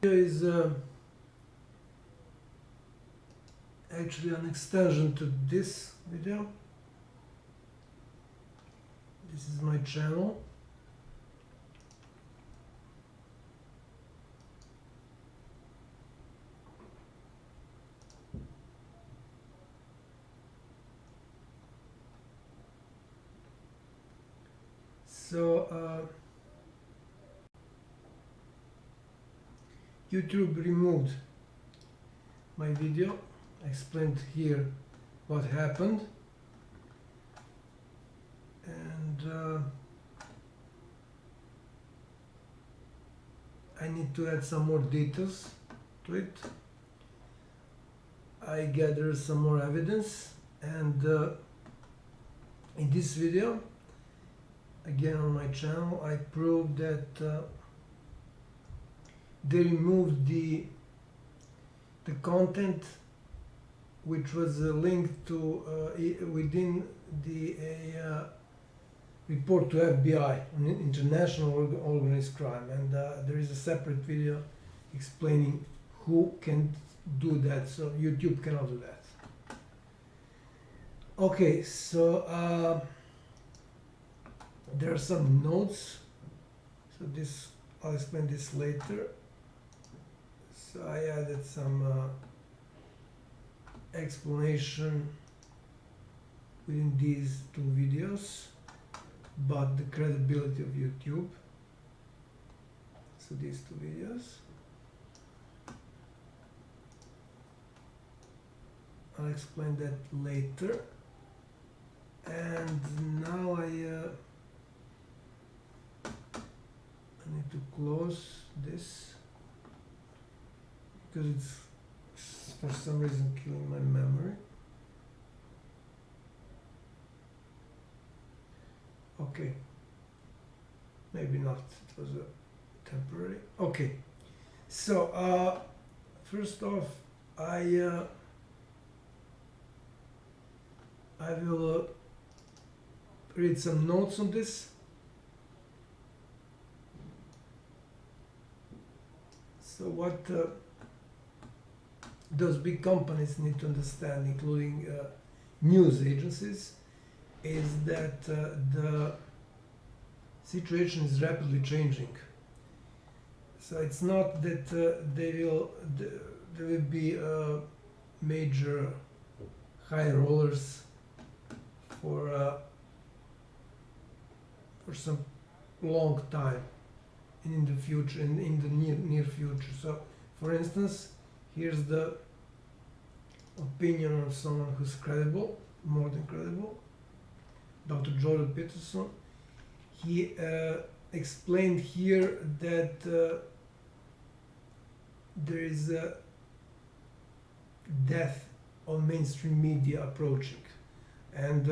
Is actually an extension to this video. This is my channel. So YouTube removed my video. I explained here what happened, and I need to add some more details to it. I gathered some more evidence, and in this video, again on my channel, I proved that they removed the content which was linked to within the report to FBI on international organized crime, and there is a separate video explaining who can do that, so YouTube cannot do that. Okay, so there are some notes, so this I'll explain this later. So I added some explanation within these two videos about the credibility of YouTube. So these two videos. I'll explain that later. And now I need to close this because it's for some reason killing my memory. Okay, maybe not, it was a temporary. Okay, so first off, I will read some notes on this. So what those big companies need to understand, including news agencies, is that the situation is rapidly changing. So it's not that there will be major high rollers for some long time in the future, in the near future. So, for instance, here's the opinion of someone who's credible, more than credible, Dr. Jordan Peterson. He explained here that there is a death of mainstream media approaching, and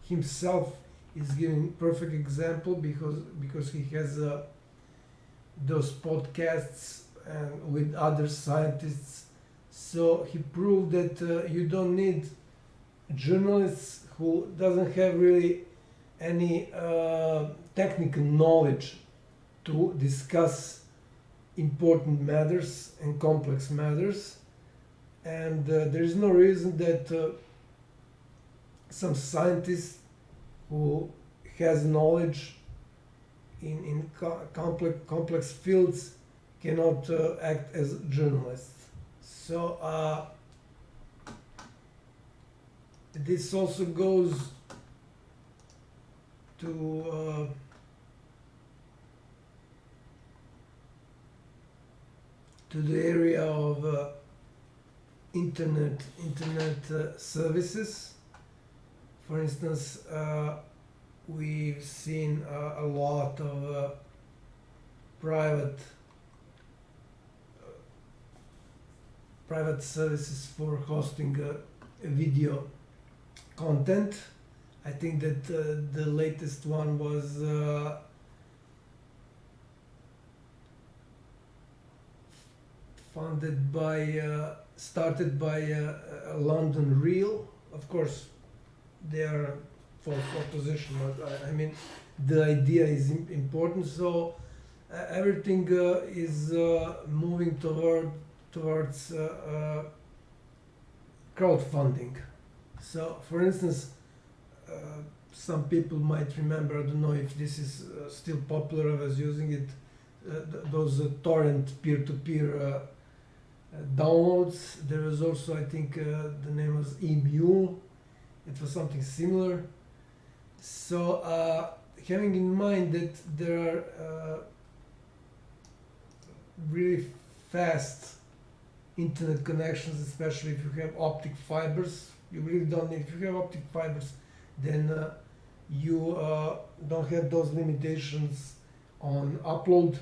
himself is giving perfect example because he has those podcasts and with other scientists. So he proved that you don't need journalists who doesn't have really any technical knowledge to discuss important matters and complex matters, and there is no reason that some scientist who has knowledge in complex fields cannot act as journalists. So this also goes to the area of internet services. For instance, we've seen a lot of private services for hosting video content. I think that the latest one was started by London Real. Of course, they are for opposition, but I mean the idea is important. So everything is moving towards crowdfunding. So, for instance, uh, some people might remember, I don't know if this is still popular, I was using it, those torrent peer-to-peer downloads. There was also, I think, the name was eMule. It was something similar. So, having in mind that there are really fast internet connections, especially if you have optic fibers, you really don't need. If you have optic fibers, then you don't have those limitations on upload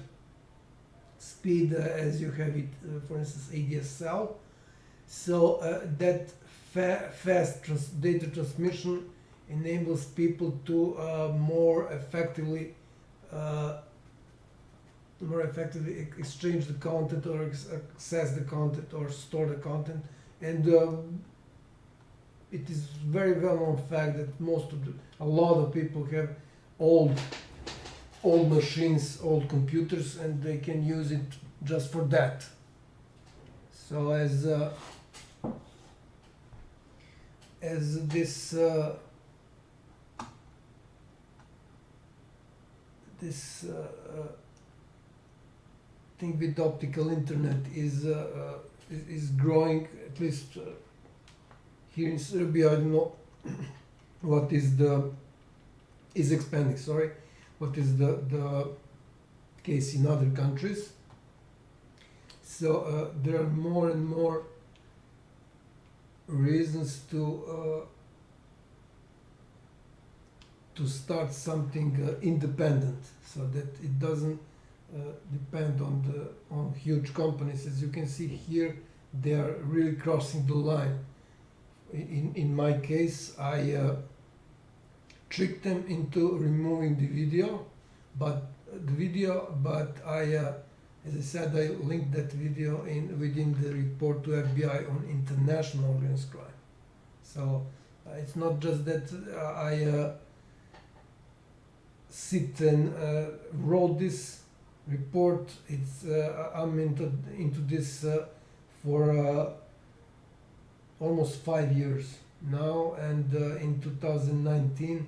speed as you have it, for instance, ADSL. So that fast data transmission enables people to more effectively exchange the content or access the content or store the content. And it is very well known fact that a lot of people have old machines, old computers, and they can use it just for that. So as this thing with optical internet is growing, at least here in Serbia. I don't know what is expanding. Sorry, what is the case in other countries. So there are more and more reasons to start something independent, so that it doesn't depend on huge companies. As you can see here, they are really crossing the line. In my case, I tricked them into removing the video, but I, as I said, I linked that video within the report to FBI on international organized crime. So it's not just that I sit and wrote this report. It's I'm into this for almost 5 years now, and in 2019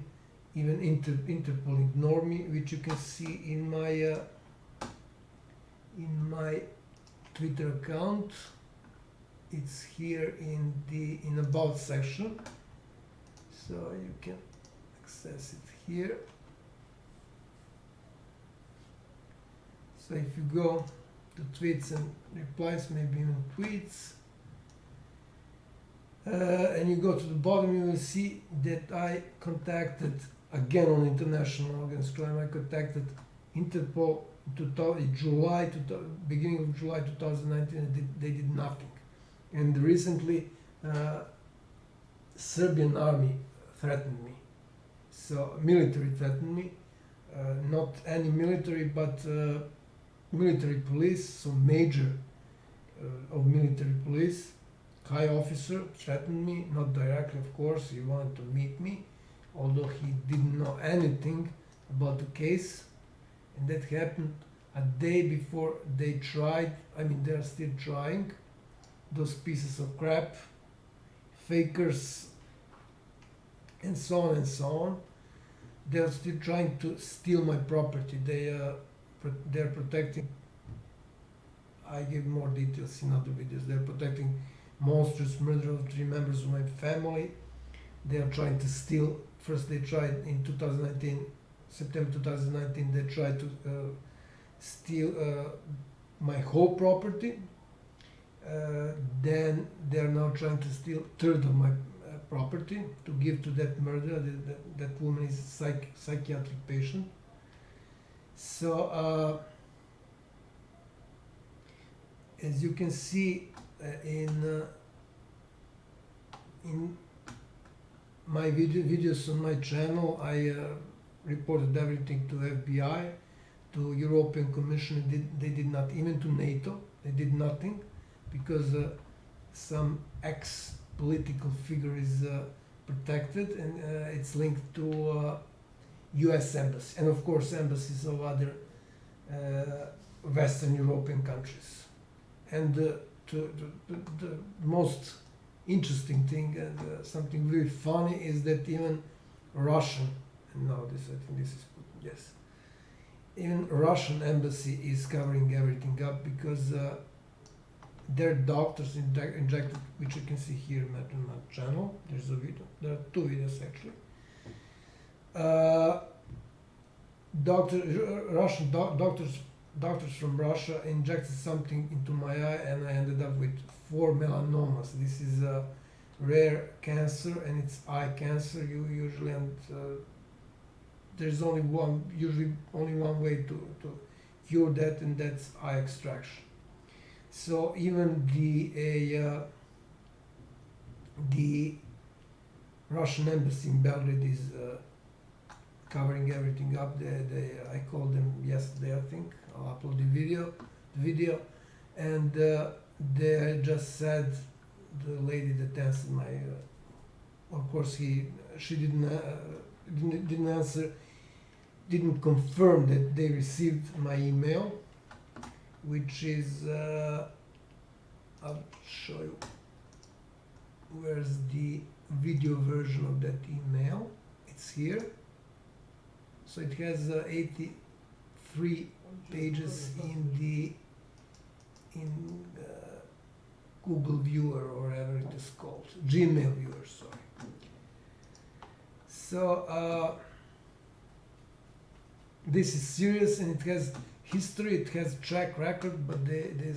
even Interpol ignored me, which you can see in my Twitter account. It's here in the about section, so you can access it here. So if you go to tweets and replies, maybe even tweets, and you go to the bottom, you will see that I contacted, again on international organized crime, I contacted Interpol beginning of July 2019, and they did nothing. And recently, Serbian army threatened me. So military threatened me, not any military, but military police, so major of military police, high officer threatened me, not directly of course, he wanted to meet me, although he didn't know anything about the case. And that happened a day before they tried, they are still trying, those pieces of crap, fakers, and so on and so on. They are still trying to steal my property. They are protecting, I give more details in other videos, they're protecting monstrous murder of 3 members of my family. They are trying to steal. First they tried in 2019, September 2019, they tried to steal my whole property. Then they are now trying to steal a third of my property to give to that murderer. That woman is a psychiatric patient. So as you can see in my videos on my channel, I reported everything to FBI, to European Commission. They did not, even to NATO, they did nothing, because some ex-political figure is protected, and it's linked to US embassy, and of course embassies of other Western European countries. And the most interesting thing and something really funny is that even Russian, and now this I think this is yes, even Russian embassy is covering everything up because their doctors injected, which you can see here on my channel. There's a video. There are two videos actually. Doctors from Russia injected something into my eye, and I ended up with 4 melanomas. This is a rare cancer, and it's eye cancer. You usually and there's usually only one way to cure that, and that's eye extraction. So even the Russian embassy in Belgrade is covering everything up. I called them yesterday, I think. I'll upload the video, and they just said, the lady that answered my, of course she didn't answer, didn't confirm that they received my email, which is I'll show you where's the video version of that email. It's here. So it has 83 pages in Google Viewer, or whatever it is called, Gmail Viewer, sorry. So this is serious, and it has history, it has track record, but they're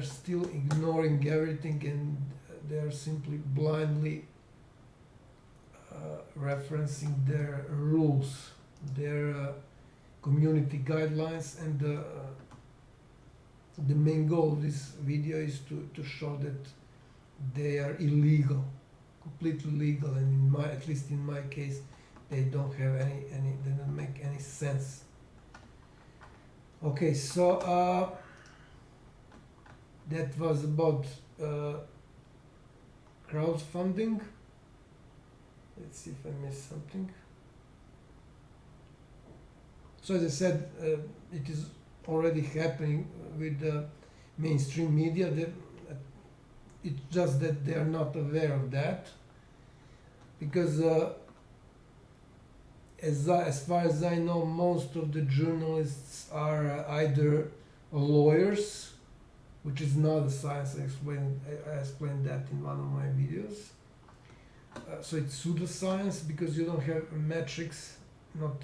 still ignoring everything, and they're simply blindly referencing their rules, their community guidelines, and the main goal of this video is to show that they are illegal, completely illegal, and at least in my case, they don't have they don't make any sense. Okay, so that was about crowdfunding. Let's see if I missed something. So as I said, it is already happening with the mainstream media. It's just that they are not aware of that, because as far as I know, most of the journalists are either lawyers, which is not a science. I explained that in one of my videos. So it's pseudoscience because you don't have metrics, not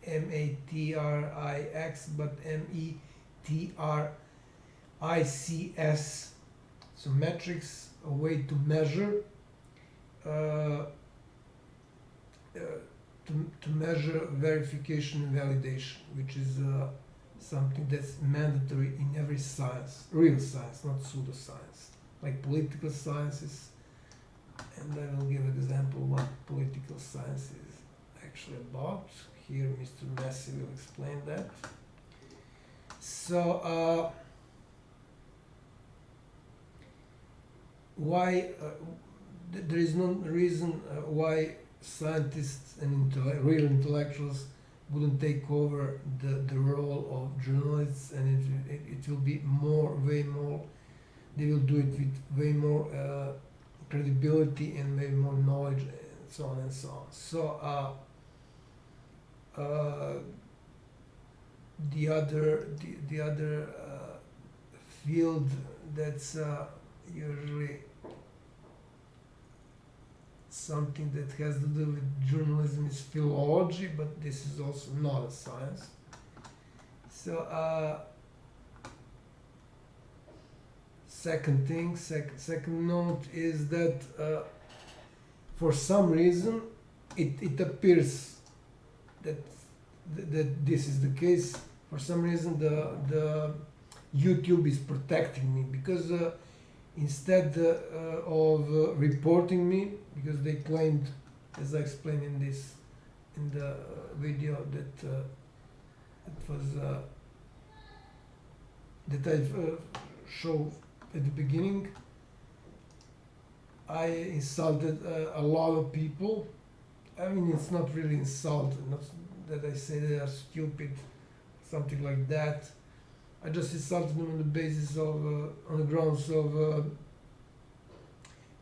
matrix, but metrics. So metrics, a way to measure, to measure verification and validation, which is something that's mandatory in every science, real science, not pseudoscience, like political sciences. And I will give an example what political science is actually about. Here Mr. Messi will explain that. So why there is no reason why scientists and real intellectuals wouldn't take over the role of journalists, and it will be way more, they will do it with way more credibility and way more knowledge, and so on and so on. So the other field that's usually something that has to do with journalism is philology, but this is also not a science. So second note is that for some reason it appears that this is the case. For some reason the YouTube is protecting me, because instead of reporting me, because they claimed, as I explained in the video, that that I showed at the beginning, I insulted a lot of people. I mean, it's not really insult. that I say they are stupid, something like that. I just insulted them on the basis of, on the grounds of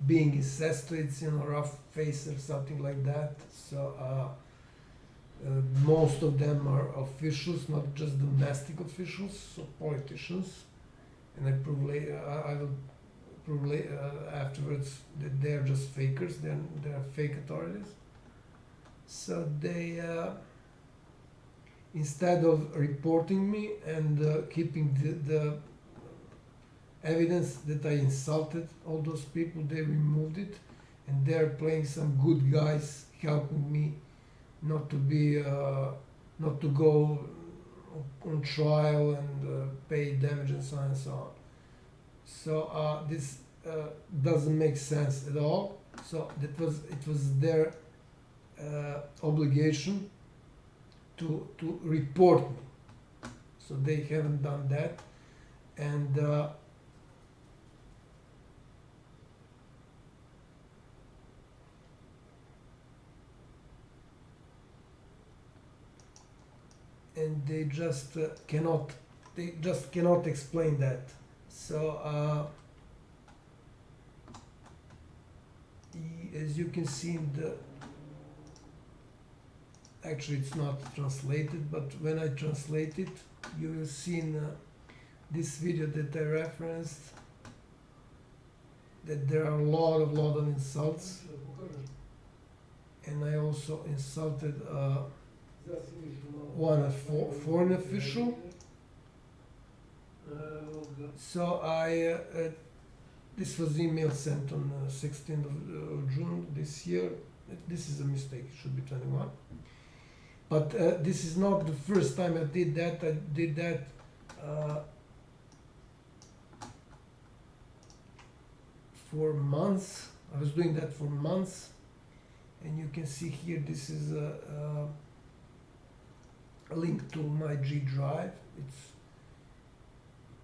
being incestuous, rough face or something like that. So most of them are officials, not just domestic officials, so politicians. And I prove later, I will prove afterwards that they are just fakers. They are fake authorities. So they, instead of reporting me and keeping the evidence that I insulted all those people, they removed it, and they're playing some good guys, helping me not to be, not to go on trial and pay damage and so on and so on. So this doesn't make sense at all. So it was their obligation to report me. So they haven't done that, and they just cannot explain that. So as you can see in the, actually it's not translated, but when I translate it, you will see in this video that I referenced that there are a lot of insults, and I also insulted one foreign official. So I this was email sent on 16th of June this year. This is a mistake, it should be 21. But this is not the first time I did that. I did that for months. I was doing that for months. And you can see here, this is a link to my G drive. It's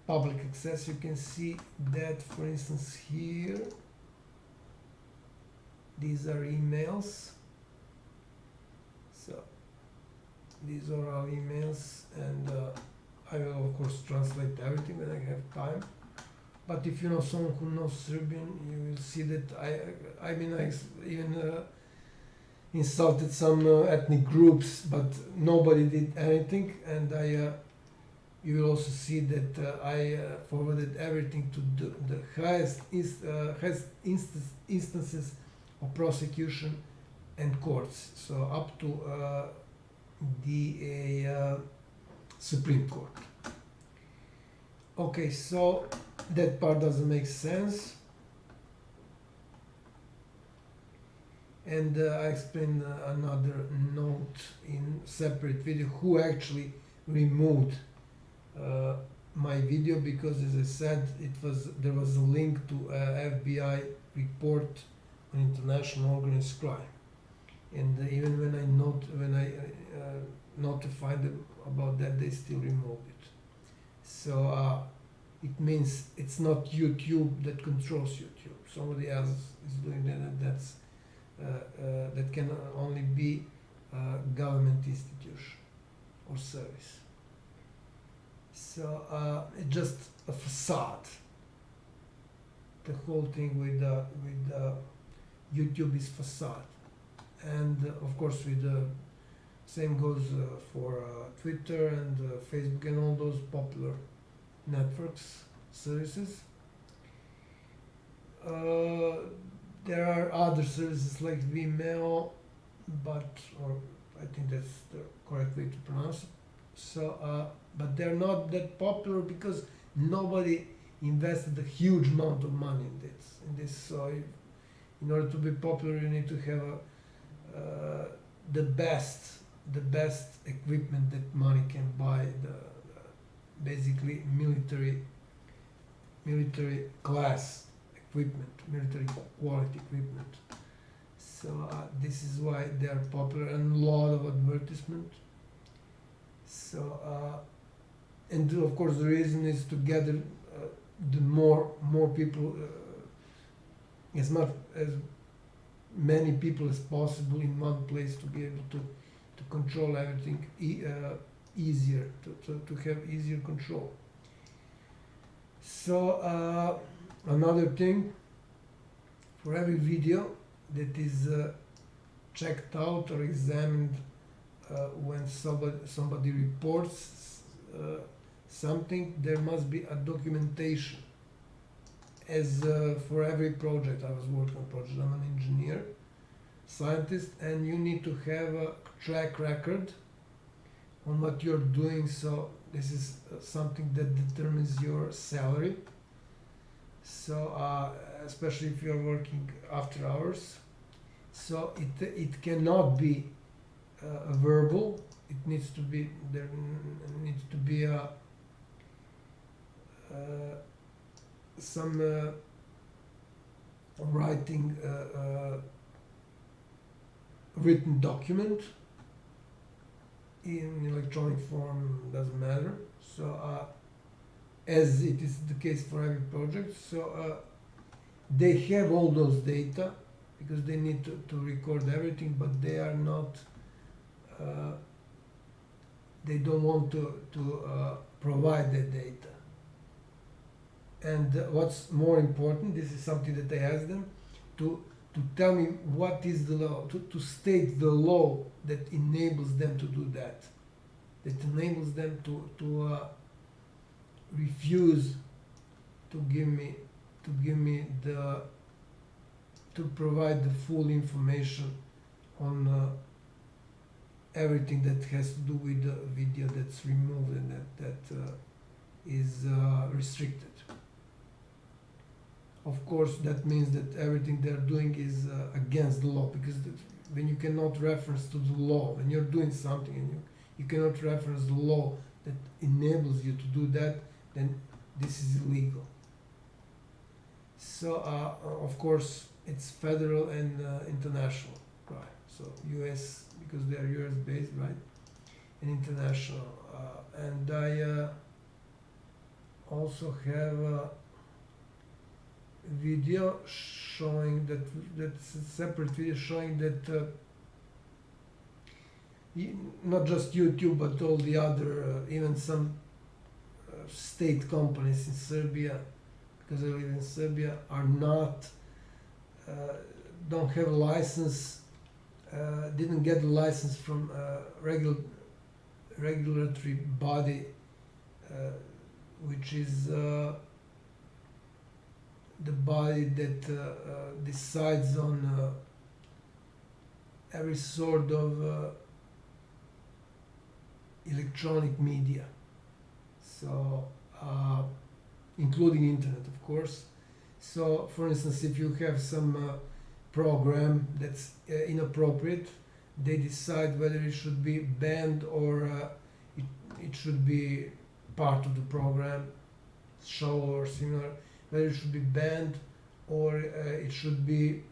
public access. You can see that, for instance, here. These are emails. So these are our emails, and I will of course translate everything when I have time. But if you know someone who knows Serbian, you will see that I even insulted some ethnic groups, but nobody did anything. And you will also see that I forwarded everything to the highest instances of prosecution and courts, so up to the Supreme Court. Okay, so that part doesn't make sense. And I explained another note in separate video who actually removed my video, because as I said, there was a link to FBI report on international organized crime, and even when I notified them about that, they still removed it. So it means it's not YouTube that controls YouTube. Somebody else is doing that, and that can only be a government institution or service. So it's just a facade. The whole thing with YouTube is facade, and of course with the same goes for Twitter and Facebook and all those popular networks, services. There are other services like Vimeo, or I think that's the correct way to pronounce it. So, but they're not that popular because nobody invested a huge amount of money in this. So, in order to be popular, you need to have the best equipment that money can buy. Basically military class equipment, military quality equipment. So this is why they are popular, and a lot of advertisement. So and of course the reason is to gather the more people, as many people as possible in one place, to be able to control everything easier, to have easier control. So another thing, for every video that is checked out or examined when somebody reports something, there must be a documentation. As for every project, I was working on a project, I'm an engineer, scientist, and you need to have a track record on what you're doing. So this is something that determines your salary. So especially if you're working after hours. So it cannot be verbal. It needs to be, there needs to be a some writing, written document in electronic form, doesn't matter. So as it is the case for every project, so they have all those data because they need to record everything, but they are not, they don't want to provide the data. And what's more important, this is something that I asked them, to tell me what is the law, to state the law that enables them to do that, that enables them to refuse to give me the, to provide the full information on everything that has to do with the video that's removed and that is restricted. Of course, that means that everything they're doing is against the law, because when you cannot reference to the law, when you're doing something and you cannot reference the law that enables you to do that, then this is illegal. So, of course, it's federal and international, right? So, US, because they are US based, right? And international. And I also have a video showing that's a separate video showing that not just YouTube, but all the other, even some state companies in Serbia, because I live in Serbia, are not, don't have a license, didn't get a license from regulatory body, which is the body that decides on every sort of electronic media. So, including internet, of course. So, for instance, if you have some program that's inappropriate, they decide whether it should be banned or it should be part of the program, show or similar, whether it should be banned or it should be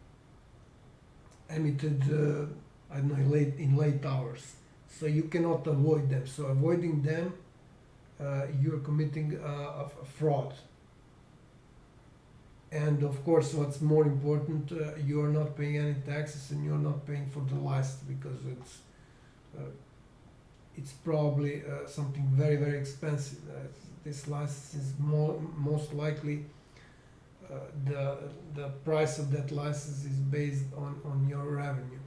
emitted, I don't know, in late hours. So you cannot avoid them. So avoiding them, you're committing a fraud. And of course, what's more important, you are not paying any taxes and you're not paying for the license, because it's probably something very, very expensive. This license is most likely, the price of that license is based on your revenue.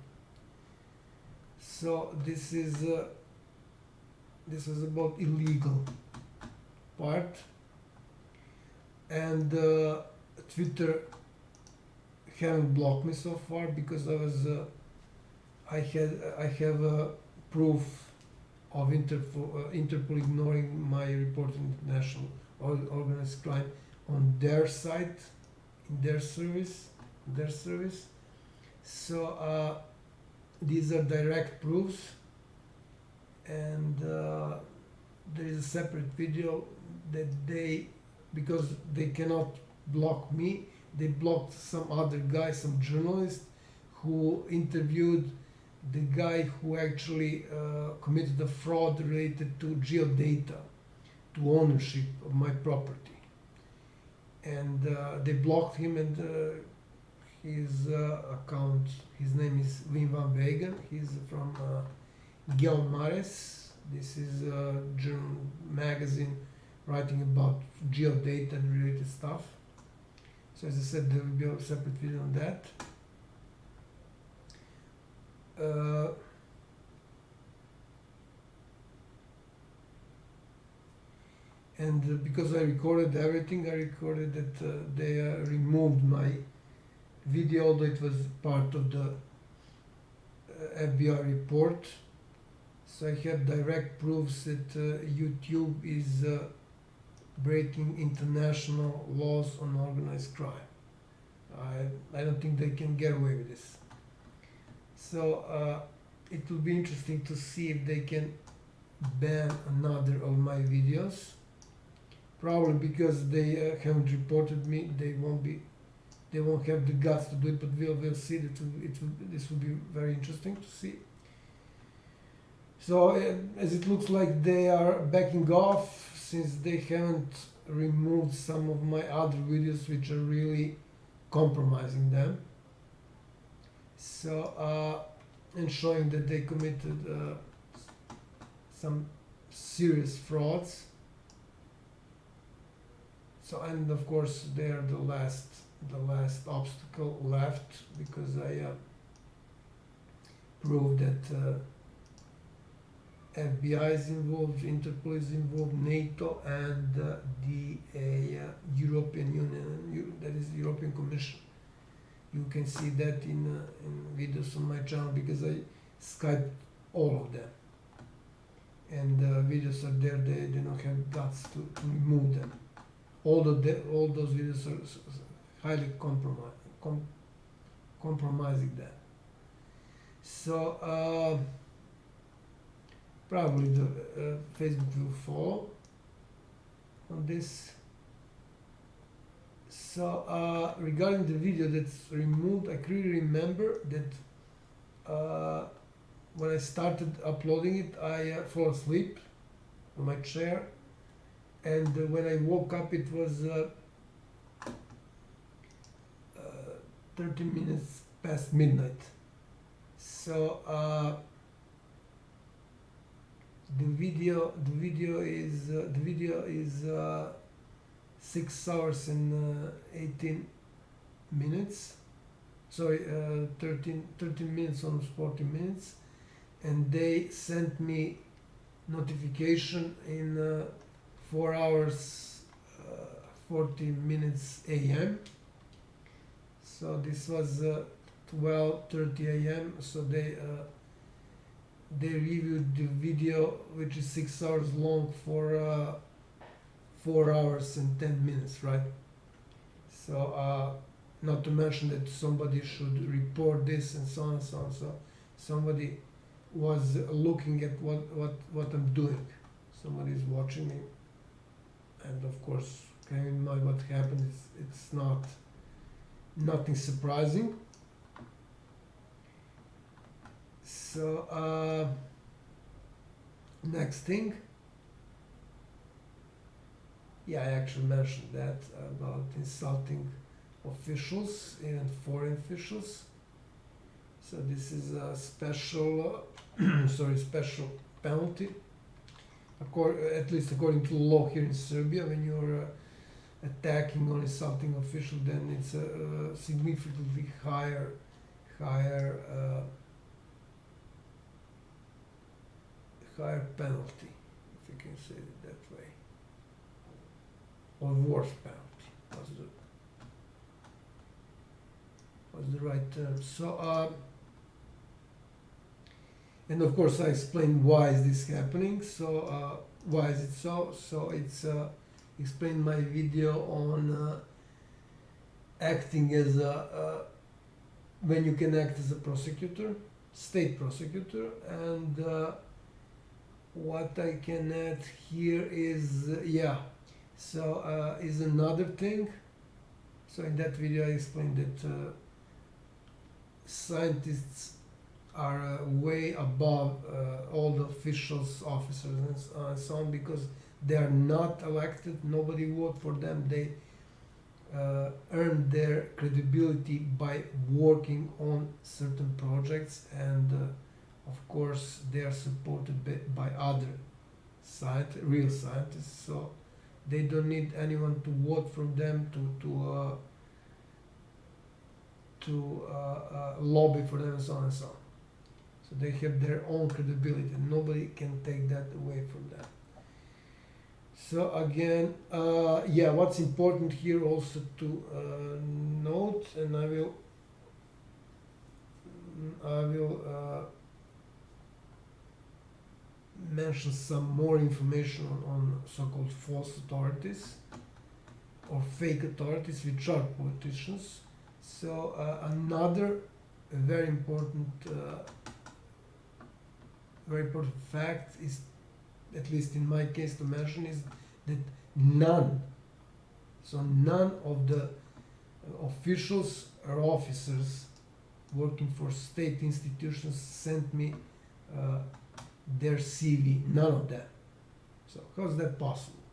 So this is about illegal part, and Twitter haven't blocked me so far because I have proof of Interpol ignoring my report on international organized crime on their site, in their service. So these are direct proofs, and there is a separate video that because they cannot block me, they blocked some other guy, some journalist, who interviewed the guy who actually committed a fraud related to geodata, to ownership of my property. And they blocked him, and his account, his name is Wim van Wegen, he's from Mares. This is a German magazine writing about geodata and related stuff. So as I said, there will be a separate video on that. And because I recorded everything, I recorded that they removed my video, although it was part of the FBI report. So I have direct proofs that YouTube is breaking international laws on organized crime. I don't think they can get away with this. So it will be interesting to see if they can ban another of my videos. Probably because they haven't reported me, they won't have the guts to do it. But we'll see. This will be very interesting to see. So as it looks like they are backing off, since they haven't removed some of my other videos which are really compromising them. So and showing that they committed some serious frauds. So, and of course they are the last obstacle left, because I proved that FBI is involved, Interpol is involved, NATO, and the European Union, that is the European Commission. You can see that in videos on my channel, because I Skyped all of them. And videos are there, they don't have guts to remove them. All those videos are highly compromising them. So probably the Facebook will follow on this. So regarding the video that's removed, I clearly remember that when I started uploading it, I fell asleep on my chair, and when I woke up, it was 30 minutes past midnight. So the video is 6 hours and 18 minutes. Sorry, 13 minutes, almost 40 minutes, and they sent me notification in 4 hours 40 minutes AM. So this was 12:30 AM. So they reviewed the video, which is 6 hours long, for 4 hours and 10 minutes, right? So not to mention that somebody should report this and so on and so on. So somebody was looking at what I'm doing. Somebody is watching me, and of course, can in mind what happened. It's nothing surprising. So next thing, yeah, I actually mentioned that about insulting officials, even foreign officials. So this is a special, special penalty, at least according to law here in Serbia. When you're attacking or insulting official, then it's a significantly higher penalty, if you can say it that way, or worse penalty was the right term. So and of course I explained why is this happening. So why is it so? So it's explained my video on acting as when you can act as a prosecutor, state prosecutor, and what I can add here is is another thing. So in that video I explained that scientists are way above all the officials, officers, and so on, because they are not elected. Nobody vote for them. They earn their credibility by working on certain projects and Of course, they are supported by other real scientists, so they don't need anyone to vote for them to lobby for them and so on and so on. So they have their own credibility, and nobody can take that away from them. So again, yeah, what's important here also to note, and I will mention some more information on so-called false authorities or fake authorities, which are politicians. So another very important fact is, at least in my case to mention, is that none of the officials or officers working for state institutions sent me their CV, none of them. So how is that possible?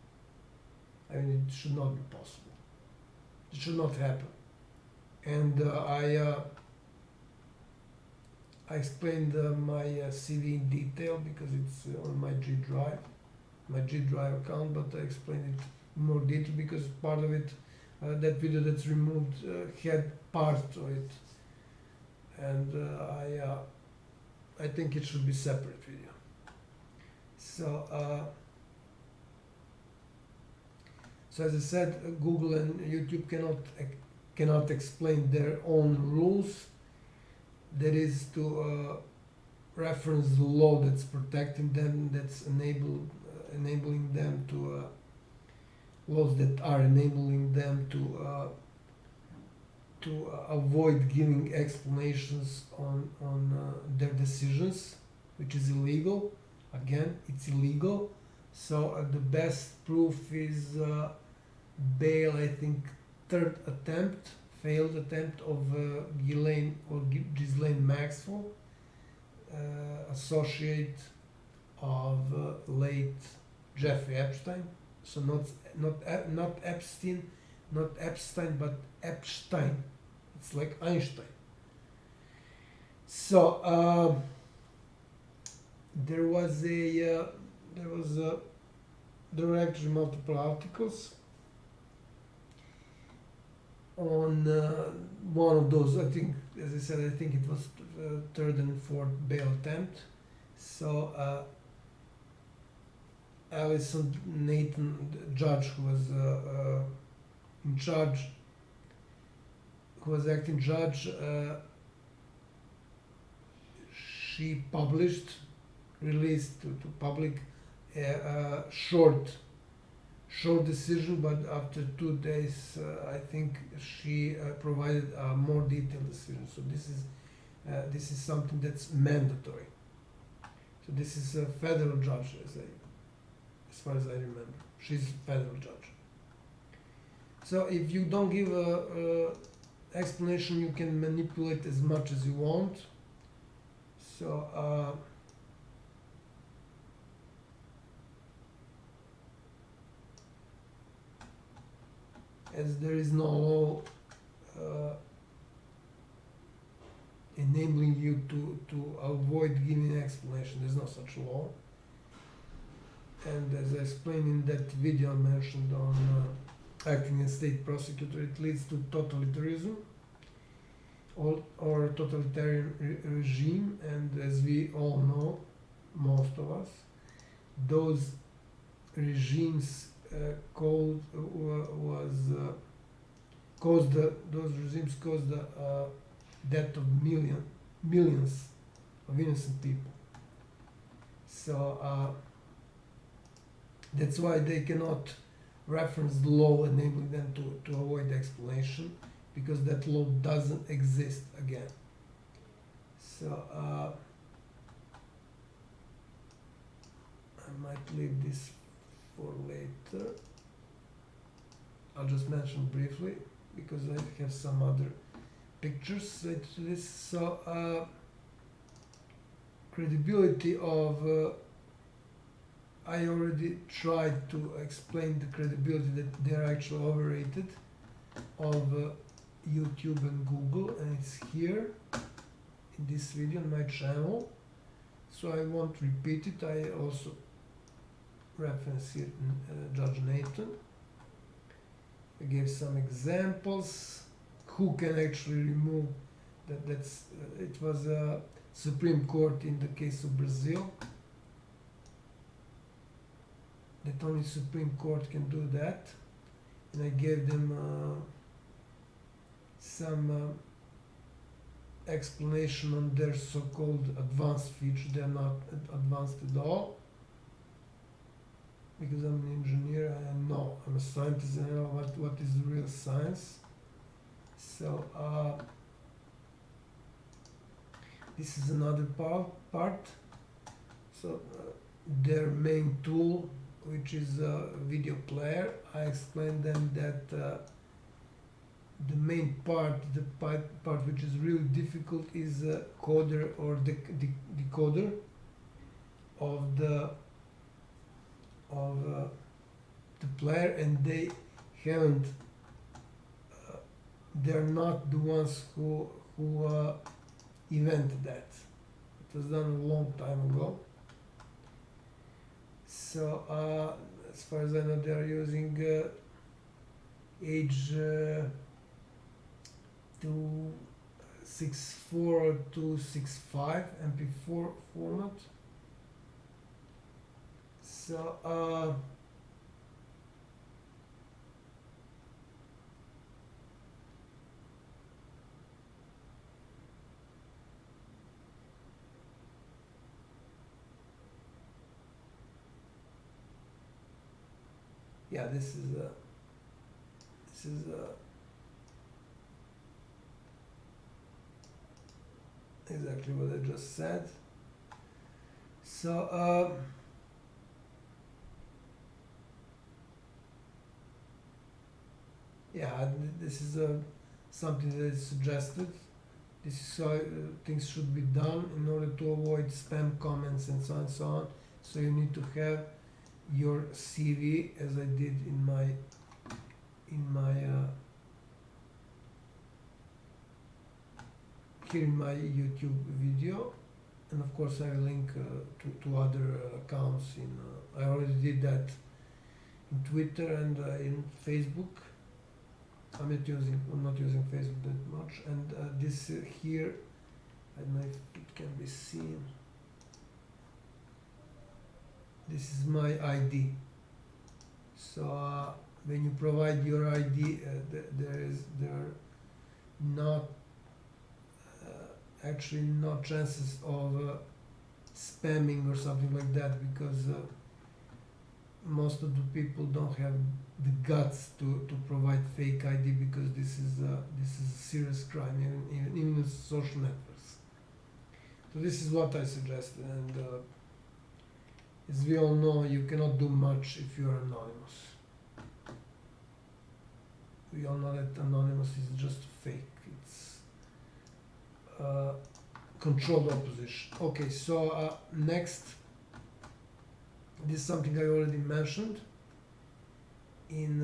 I mean, it should not be possible. It should not happen. And I explained my CV in detail because it's on my G Drive account, but I explained it in more detail because part of it, that video that's removed, had part of it, and I think it should be separate video. So, so as I said, Google and YouTube cannot explain their own rules. That is to reference the law that's protecting them, that's enabling them to laws that are enabling them to avoid giving explanations on their decisions, which is illegal. Again, it's illegal. So the best proof is bail, I think, failed attempt of Ghislaine Maxwell, associate of late Jeffrey Epstein. So not Epstein, but Epstein. It's like Einstein. So there were actually multiple articles on one of those. I think, as I said, I think it was third and fourth bail attempt. So Alison Nathan, the judge who was in charge, who was acting judge, she released to public a short decision, but after 2 days, I think she provided a more detailed decision. So this is something that's mandatory. So this is a federal judge, as far as I remember. She's a federal judge. So if you don't give a explanation, you can manipulate as much as you want. So as there is no law enabling you to avoid giving an explanation, there's no such law. And as I explained in that video I mentioned on acting as state prosecutor, it leads to totalitarianism or totalitarian regime. And as we all know, most of us, those regimes caused the death of millions of innocent people. So that's why they cannot reference the law enabling them to avoid the explanation, because that law doesn't exist again. So I might leave this for later. I'll just mention briefly because I have some other pictures related to this. So credibility of I already tried to explain the credibility that they're actually overrated of YouTube and Google, and it's here in this video on my channel. So I won't repeat it. I also reference here Judge Nathan. I gave some examples. Who can actually remove that? It was a Supreme Court in the case of Brazil. That only Supreme Court can do that. And I gave them some explanation on their so-called advanced feature. They're not advanced at all. Because I'm an engineer, I know, I'm a scientist, and I know what is the real science. So this is another part. So their main tool, which is a video player, I explained them that the main part, the part which is really difficult, is a coder or the decoder of the player, and they haven't. They're not the ones who invented that. It was done a long time ago. So as far as I know, they are using H 264 or 265 MP4 format. So yeah, this is exactly what I just said. So yeah, this is something that is suggested. This is how things should be done in order to avoid spam comments and so on and so on. So you need to have your CV, as I did in my here in my YouTube video, and of course I will link to other accounts. I already did that in Twitter and in Facebook. I'm not using Facebook that much, and this here, I don't know if it can be seen. This is my ID. So when you provide your ID, there are not actually no chances of spamming or something like that, because most of the people don't have the guts to provide fake ID, because this is a serious crime, even in social networks. So this is what I suggested, and as we all know, you cannot do much if you are anonymous. We all know that anonymous is just fake. It's controlled opposition. Okay, so next, this is something I already mentioned in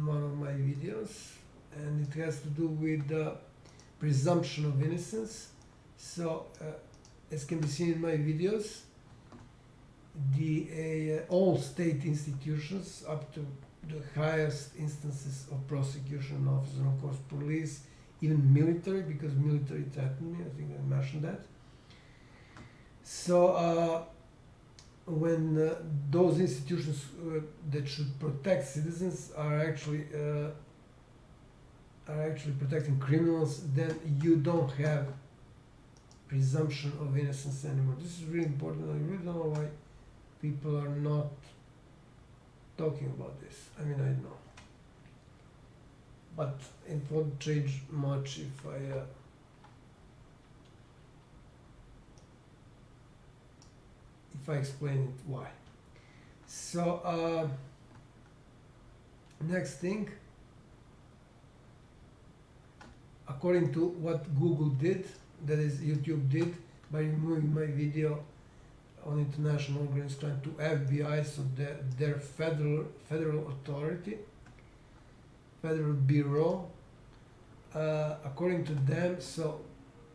one of my videos, and it has to do with the presumption of innocence. So as can be seen in my videos, all state institutions up to the highest instances of prosecution officer, of course police, even military, because military threatened me, I think I mentioned that. So when those institutions that should protect citizens are actually protecting criminals, then you don't have presumption of innocence anymore. This is really important. I really don't know why people are not talking about this. I mean, I know, but it won't change much if I explain it why. So next thing, according to what Google did, that is YouTube did, by removing my video on international organized crime to FBI, so their federal authority, federal bureau, according to them, so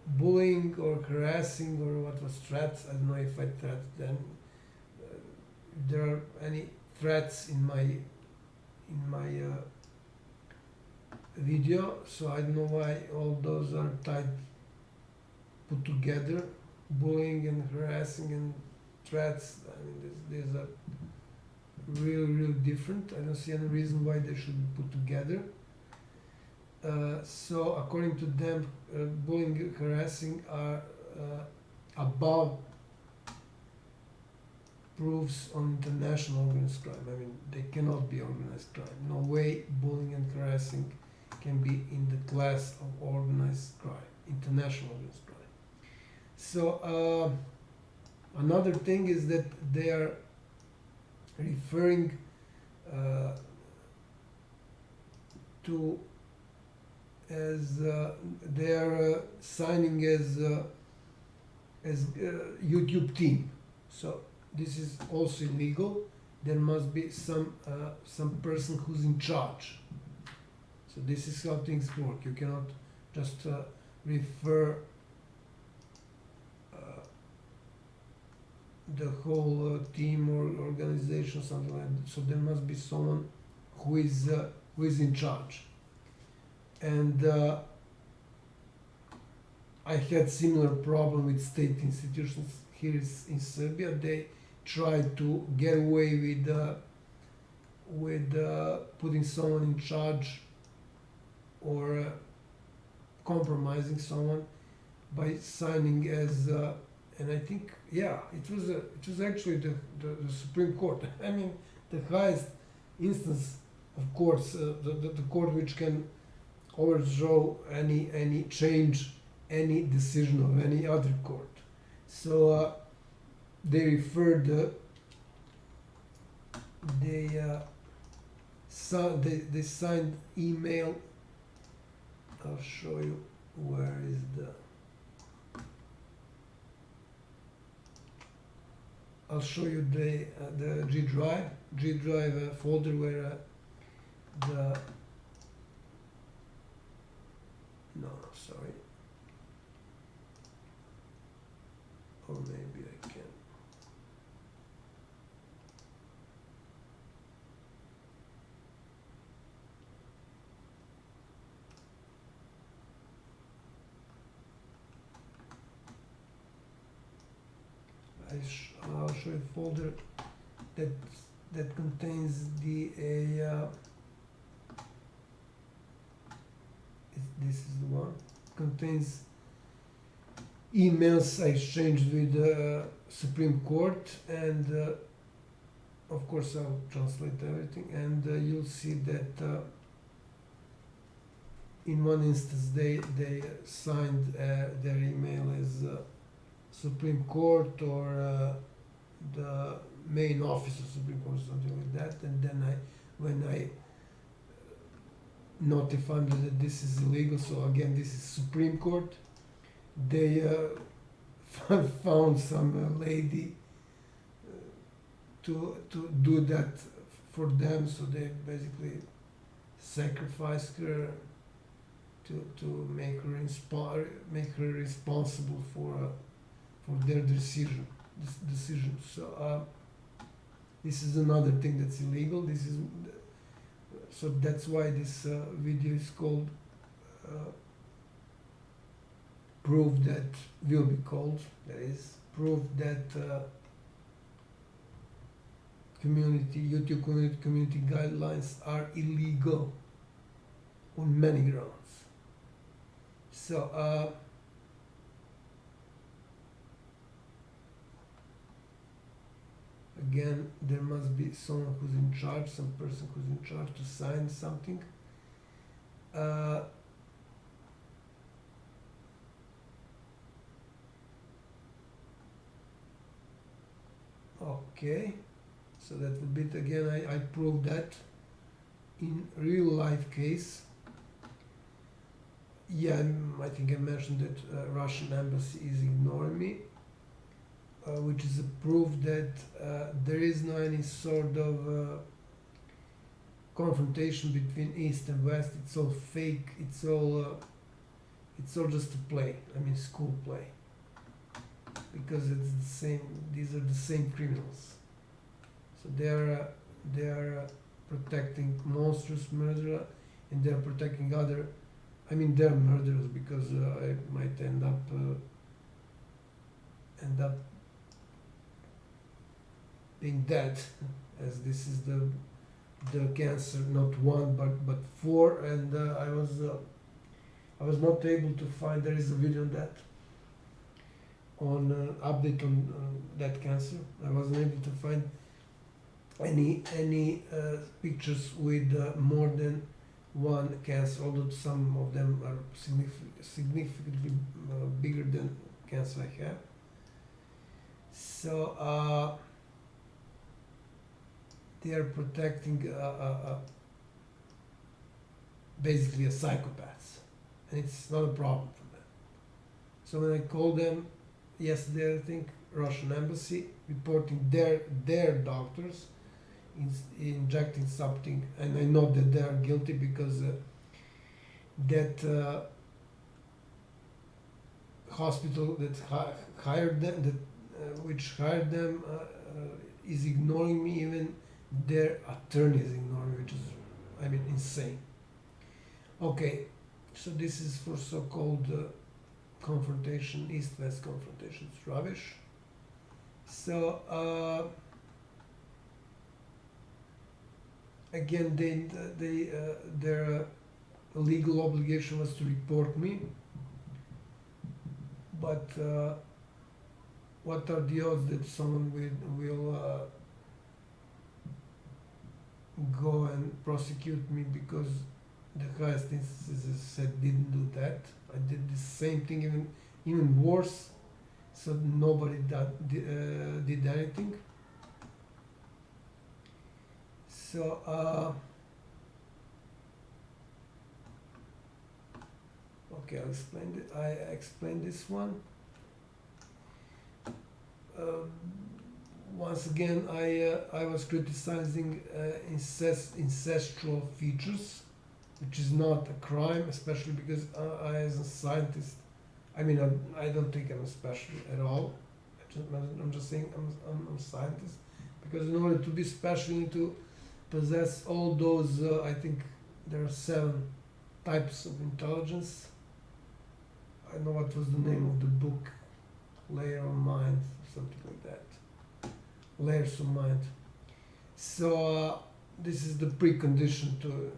bullying or harassing or what was threats. I don't know if I threat them. If there are any threats in my video, so I don't know why all those are put together. Bullying and harassing and threats. I mean, these are really different. I don't see any reason why they should be put together. So according to them, bullying and harassing are above proofs on international organized crime. I mean, they cannot be organized crime. No way bullying and harassing can be in the class of organized crime, international organized crime. So another thing is that they are referring to as they are signing as YouTube team. So this is also illegal. There must be some person who's in charge. So this is how things work. You cannot just refer the whole team or organization, something like that. So there must be someone who is in charge. And I had similar problem with state institutions here in Serbia. They try to get away with putting someone in charge or compromising someone by signing as and I think it was actually the Supreme Court. I mean, the highest instance of courts, the court which can overthrow any change, any decision of any other court. So they referred they signed email. I'll show you where is I'll show you the G drive folder where sorry, or maybe I can. I'll show you a folder that contains this is the one, contains emails I exchanged with the Supreme Court, and of course I'll translate everything, and you'll see that in one instance they signed their email as Supreme Court or the main office of Supreme Court, something like that, and then when I notified them that this is illegal, so again this is Supreme Court, they found some lady to do that for them, so they basically sacrificed her to make her responsible for their decision. So this is another thing that's illegal. So that's why this video is called proof that will be called. That is proof that YouTube community guidelines are illegal on many grounds. So again, there must be someone who's in charge, some person who's in charge to sign something. Okay, so that would be it. Again, I proved that in real life case. Yeah, I think I mentioned that Russian embassy is ignoring me. Which is a proof that there is no any sort of confrontation between East and West. It's all fake. It's all It's all just a play. I mean, school play, because it's the same. These are the same criminals. So they are protecting monstrous murderer, and they are protecting other. I mean, they're murderers because I might end up being dead, as this is the cancer, not one but four, and I was not able to find. There is a video on that, on update on that cancer. I wasn't able to find any pictures with more than one cancer, although some of them are significantly bigger than cancer I have. So they are protecting basically a psychopath, and it's not a problem for them. So when I called them yesterday, I think, Russian embassy, reporting their doctors injecting something, and I know that they are guilty because that hospital that hired them, which hired them, is ignoring me. Even their attorney is ignoring me, which is, I mean, insane. Okay, so this is for so-called confrontation, East-West confrontation. It's rubbish. So again, their legal obligation was to report me, but what are the odds that someone will go and prosecute me, because the highest instances said didn't do that. I did the same thing, even worse, so nobody did anything. So okay, I explained this one. Once again, I was criticizing ancestral features, which is not a crime, especially because I, as a scientist, I mean, I don't think I'm a special at all. I'm just saying I'm a scientist, because in order to be special, you need to possess all those, I think there are 7 types of intelligence. I don't know what was the name of the book, Layer of Mind, something like that. Layers of Mind. So this is the precondition to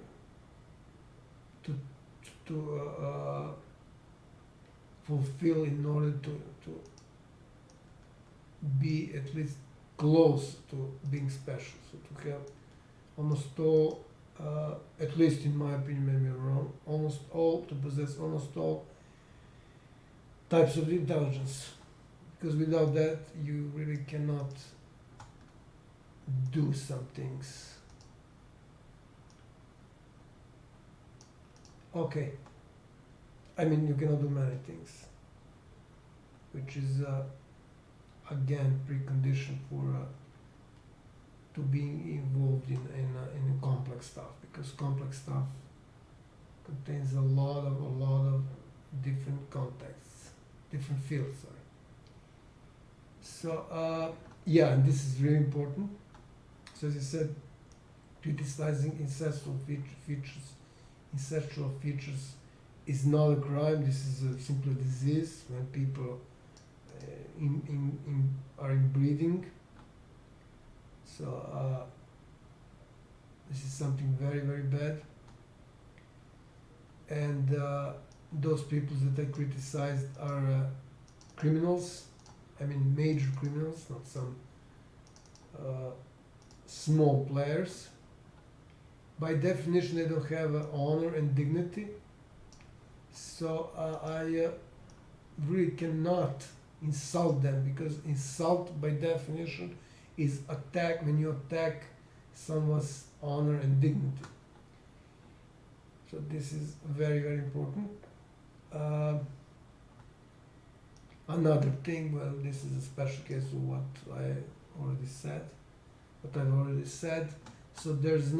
fulfill, in order to be at least close to being special. So to have almost all, at least in my opinion, maybe I'm wrong, to possess almost all types of intelligence, because without that you really cannot do some things. Okay, I mean, you cannot do many things, which is again precondition for to being involved in complex stuff, because complex stuff contains a lot of different contexts, different fields. Sorry. So yeah, and this is really important. So as I said, criticizing ancestral features is not a crime. This is simply a disease when people are inbreeding. So this is something very, very bad. And those people that I criticized are criminals. I mean, major criminals, not some small players. By definition, they don't have honor and dignity. So I really cannot insult them, because insult by definition is attack, when you attack someone's honor and dignity. So this is very, very important. Another thing, well, this is a special case of what I've already said. So there are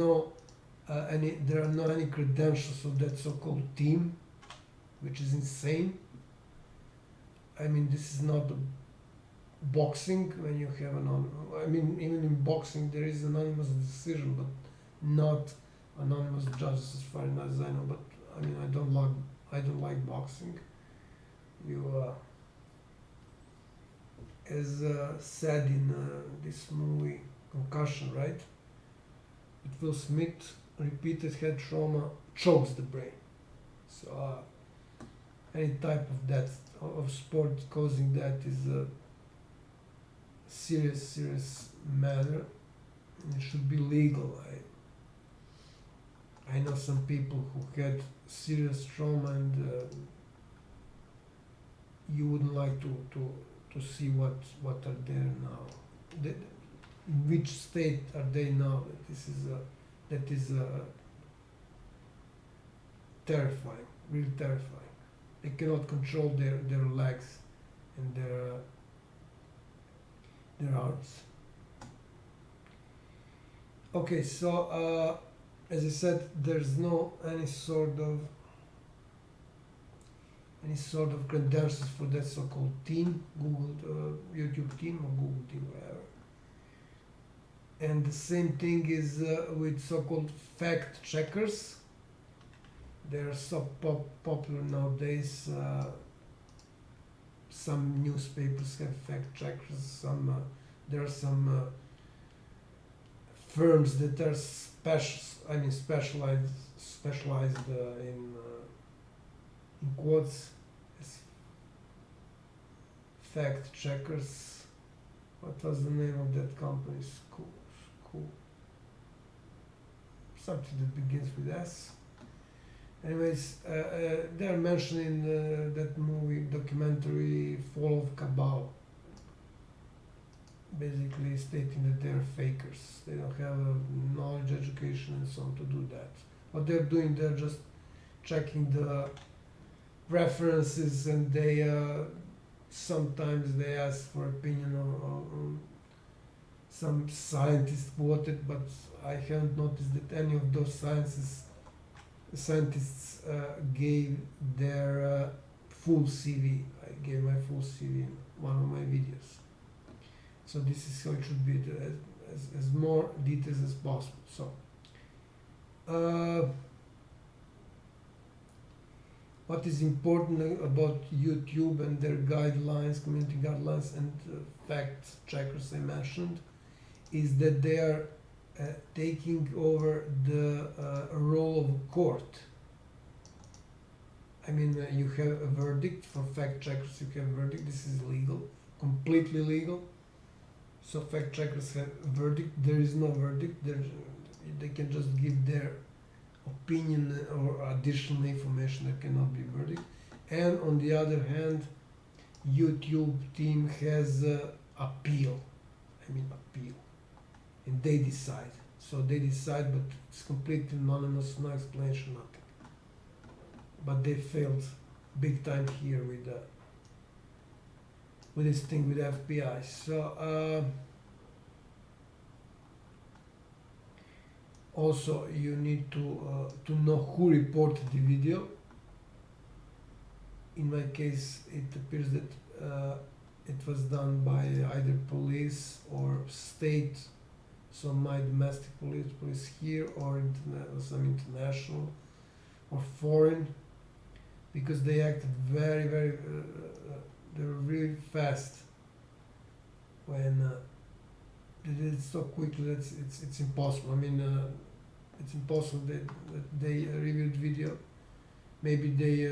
no any credentials of that so-called team, which is insane. I mean, this is not boxing when you have I mean, even in boxing there is anonymous decision, but not anonymous judges as far as I know. But I mean, I don't like boxing. You, as said in this movie Concussion, right? It Will Smith, repeated head trauma chokes the brain. So any type of that of sport causing that is a serious matter. It should be legal. I know some people who had serious trauma, and you wouldn't like to see what are there now. In which state are they now? That is terrifying, really terrifying. They cannot control their legs and their arms. Okay, so as I said, there's no any sort of credentials for that so-called team, Google YouTube team or Google team, whatever. And the same thing is with so-called fact checkers. They are so popular nowadays. Some newspapers have fact checkers. There are some firms that are specialized in quotes as fact checkers. What was the name of that company? School. Something that begins with S. Anyways, they are mentioned in that movie documentary Fall of Cabal. Basically stating that they are fakers. They don't have knowledge, education, and so on to do that. What they're doing, they're just checking the references, and they sometimes they ask for opinion on some scientist quoted, but I haven't noticed that any of those scientists gave their full CV. I gave my full CV in one of my videos. So this is how it should be, as more details as possible. So, what is important about YouTube and their guidelines, community guidelines, and fact checkers I mentioned, is that they are taking over the role of a court. I mean, you have a verdict. For fact checkers, you have a verdict. This is legal, completely legal. So fact checkers have a verdict. There is no verdict. They can just give their opinion or additional information that cannot be verdict. And on the other hand, YouTube team has appeal. And they decide. So they decide, but it's completely anonymous, no explanation, nothing. But they failed big time here with this thing with FBI. So also you need to know who reported the video. In my case, it appears that it was done by either police or state. So my domestic police here, or some international or foreign, because they acted very, they were really fast when they did it so quickly that it's impossible. I mean, it's impossible that they reviewed video. Maybe they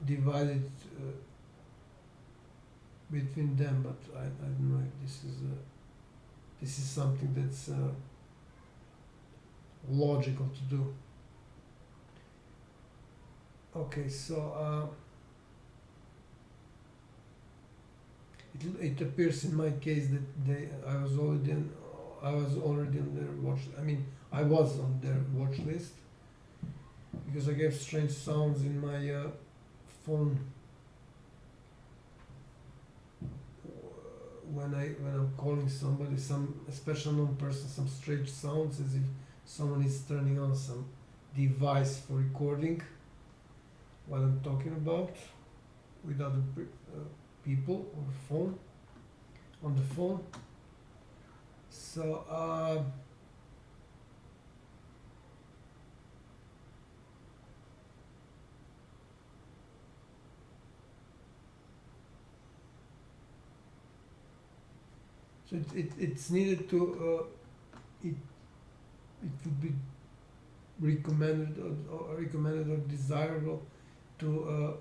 divided between them, but I don't know if this is something that's logical to do. Okay, so it appears in my case that I was already on their watch. I mean, I was on their watch list because I gave strange sounds in my phone when I'm calling somebody, some special known person, some strange sounds as if someone is turning on some device for recording. what I'm talking about with other people or phone on the phone. So it's needed to it would be recommended or desirable to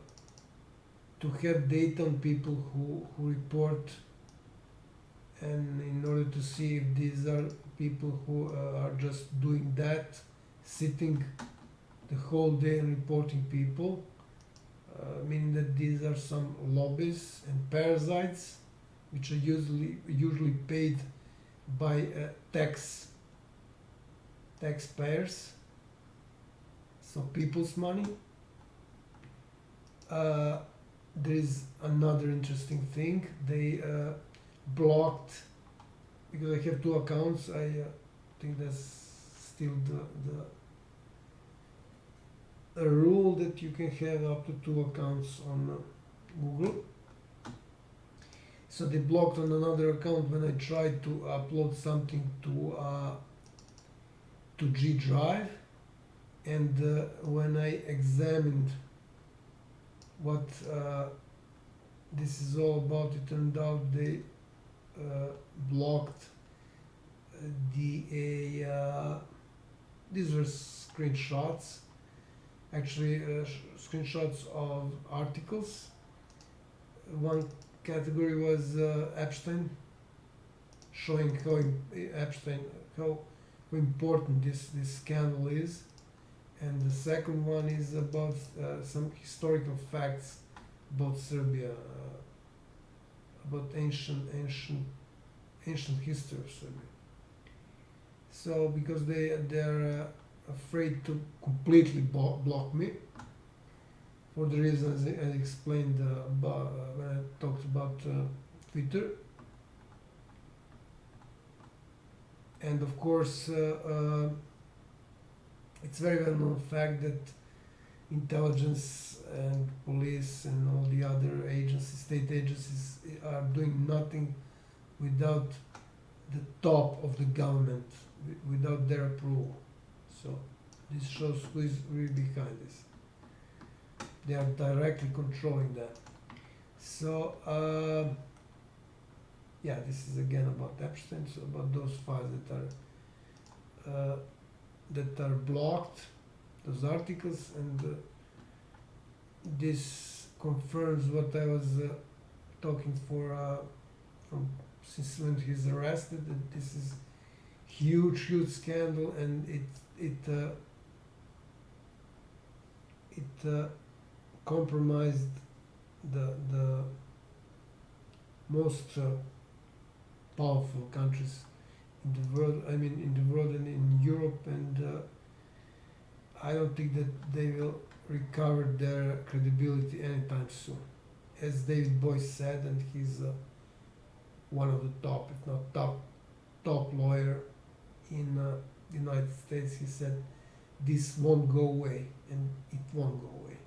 have data on people who report, and in order to see if these are people who are just doing that, sitting the whole day and reporting people, meaning that these are some lobbyists and parasites which are usually paid by taxpayers, so people's money. There is another interesting thing. They blocked, because I have two accounts. I think that's still a rule that you can have up to two accounts on Google. So they blocked on another account when I tried to upload something to G Drive, and when I examined what this is all about, it turned out they blocked these were screenshots, actually screenshots of articles. One category was Epstein, showing how important this scandal is, and the second one is about some historical facts about Serbia, about ancient history of Serbia. So because they're afraid to completely block me, for the reasons I explained when I talked about Twitter. And of course, it's very well known fact that intelligence and police and all the other agencies, state agencies, are doing nothing without the top of the government, without their approval. So this shows who is really behind this. They are directly controlling that. So yeah, this is again about Epstein, so about those files that are blocked, those articles, and this confirms what I was talking from since when he's arrested, that this is huge scandal, and it compromised the most powerful countries in the world. I mean, in the world and in Europe, and I don't think that they will recover their credibility anytime soon. As David Boyce said, and he's one of the top, if not top lawyer in the United States, he said, this won't go away, and it won't go away.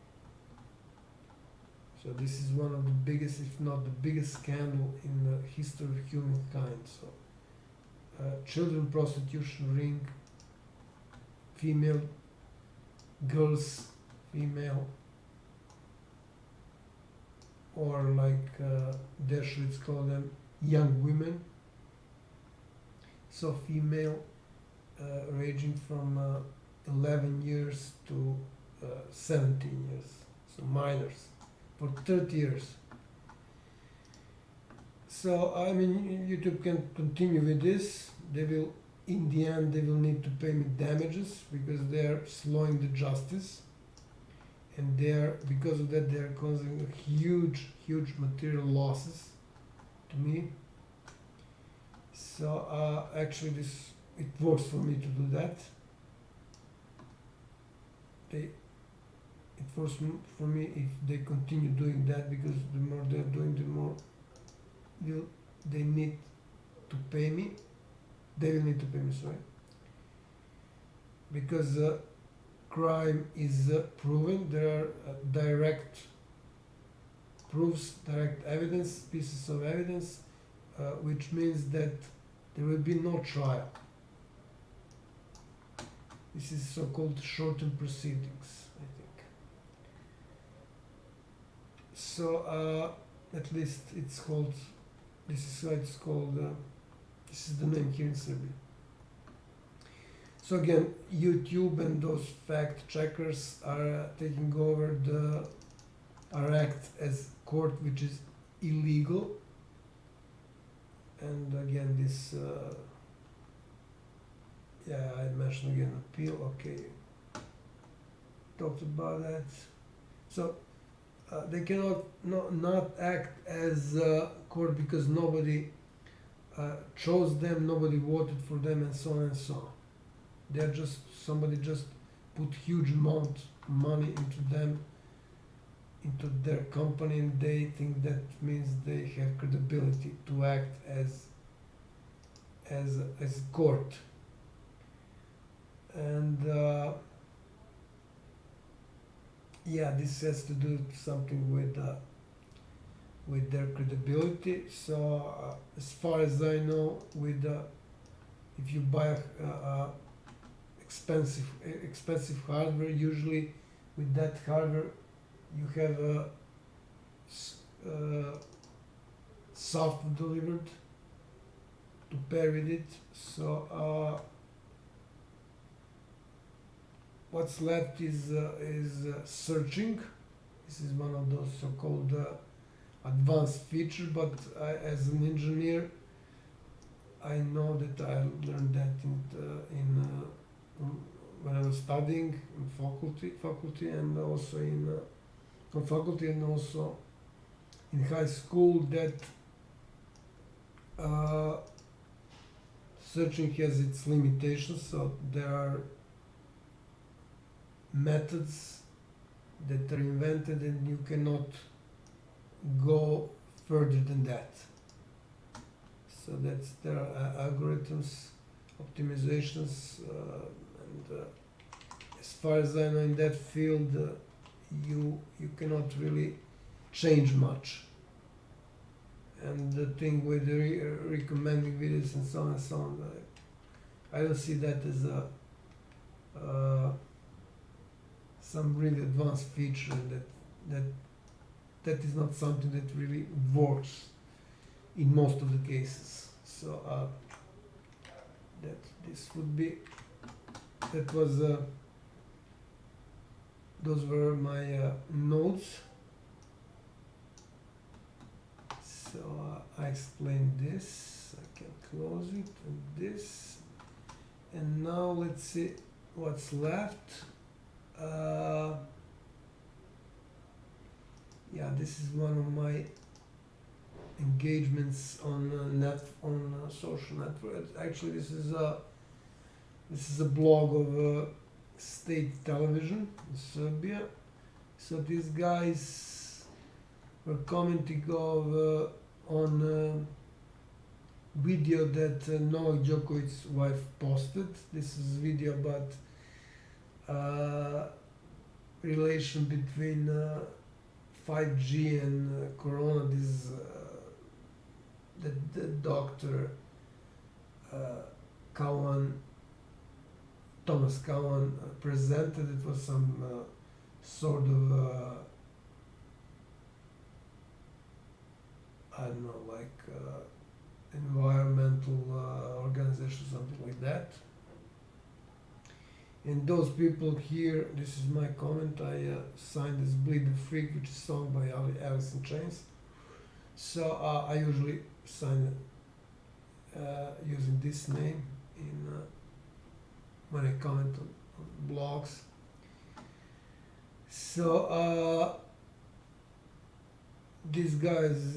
So this is one of the biggest, if not the biggest scandal in the history of humankind. So children prostitution ring, female girls, female, or like Dershowitz call them, young women. So female ranging from 11 years to 17 years, so minors, for 30 years. So I mean, YouTube can continue with this. They will, in the end, they will need to pay me damages because they are slowing the justice, and because of that they are causing huge material losses to me. So actually, it works for me to do that. It works for me if they continue doing that, because the more they're doing, the more they need to pay me. They will need to pay me, sorry, because crime is proven. There are direct proofs, direct evidence, pieces of evidence, which means that there will be no trial. This is so-called shortened proceedings, I think. So, at least it's called, this is how it's called, this is the name here in Serbia. So again, YouTube and those fact checkers are taking over are act as court, which is illegal. And again, this, yeah, I mentioned again appeal. Okay, talked about that. So they cannot not act as court because nobody chose them, nobody voted for them, and so on and so on. They're just, somebody just put huge amount of money into them, into their company, and they think that means they have credibility to act as court. And yeah, this has to do something with their credibility. So as far as I know, with if you buy expensive hardware, usually with that hardware you have software delivered to pair with it. So what's left is searching. This is one of those so-called advanced features, but as an engineer, I know that I learned that when I was studying in faculty, and also on faculty, and also in high school, that searching has its limitations. So there are methods that are invented, and you cannot go further than that. So there are algorithms, optimizations, and as far as I know, in that field, you cannot really change much. And the thing with recommending videos and so on and so on, I don't see that as some really advanced feature, that is not something that really works in most of the cases. So that this would be, that was those were my notes. So I explained this, I can close it, and this, and now let's see what's left. Yeah, this is one of my engagements on social network. Actually, this is a blog of state television in Serbia. So these guys were commenting on video that Novak Djokovic's wife posted. This is a video about relation between 5G and Corona. This the doctor Thomas Cowan presented. It was some sort of I don't know, like environmental organization, something like that. And those people here, this is my comment, I signed this Bleed the Freak, which is sung by Alice in Chains. So I usually sign it using this name when I comment on blogs. So these guys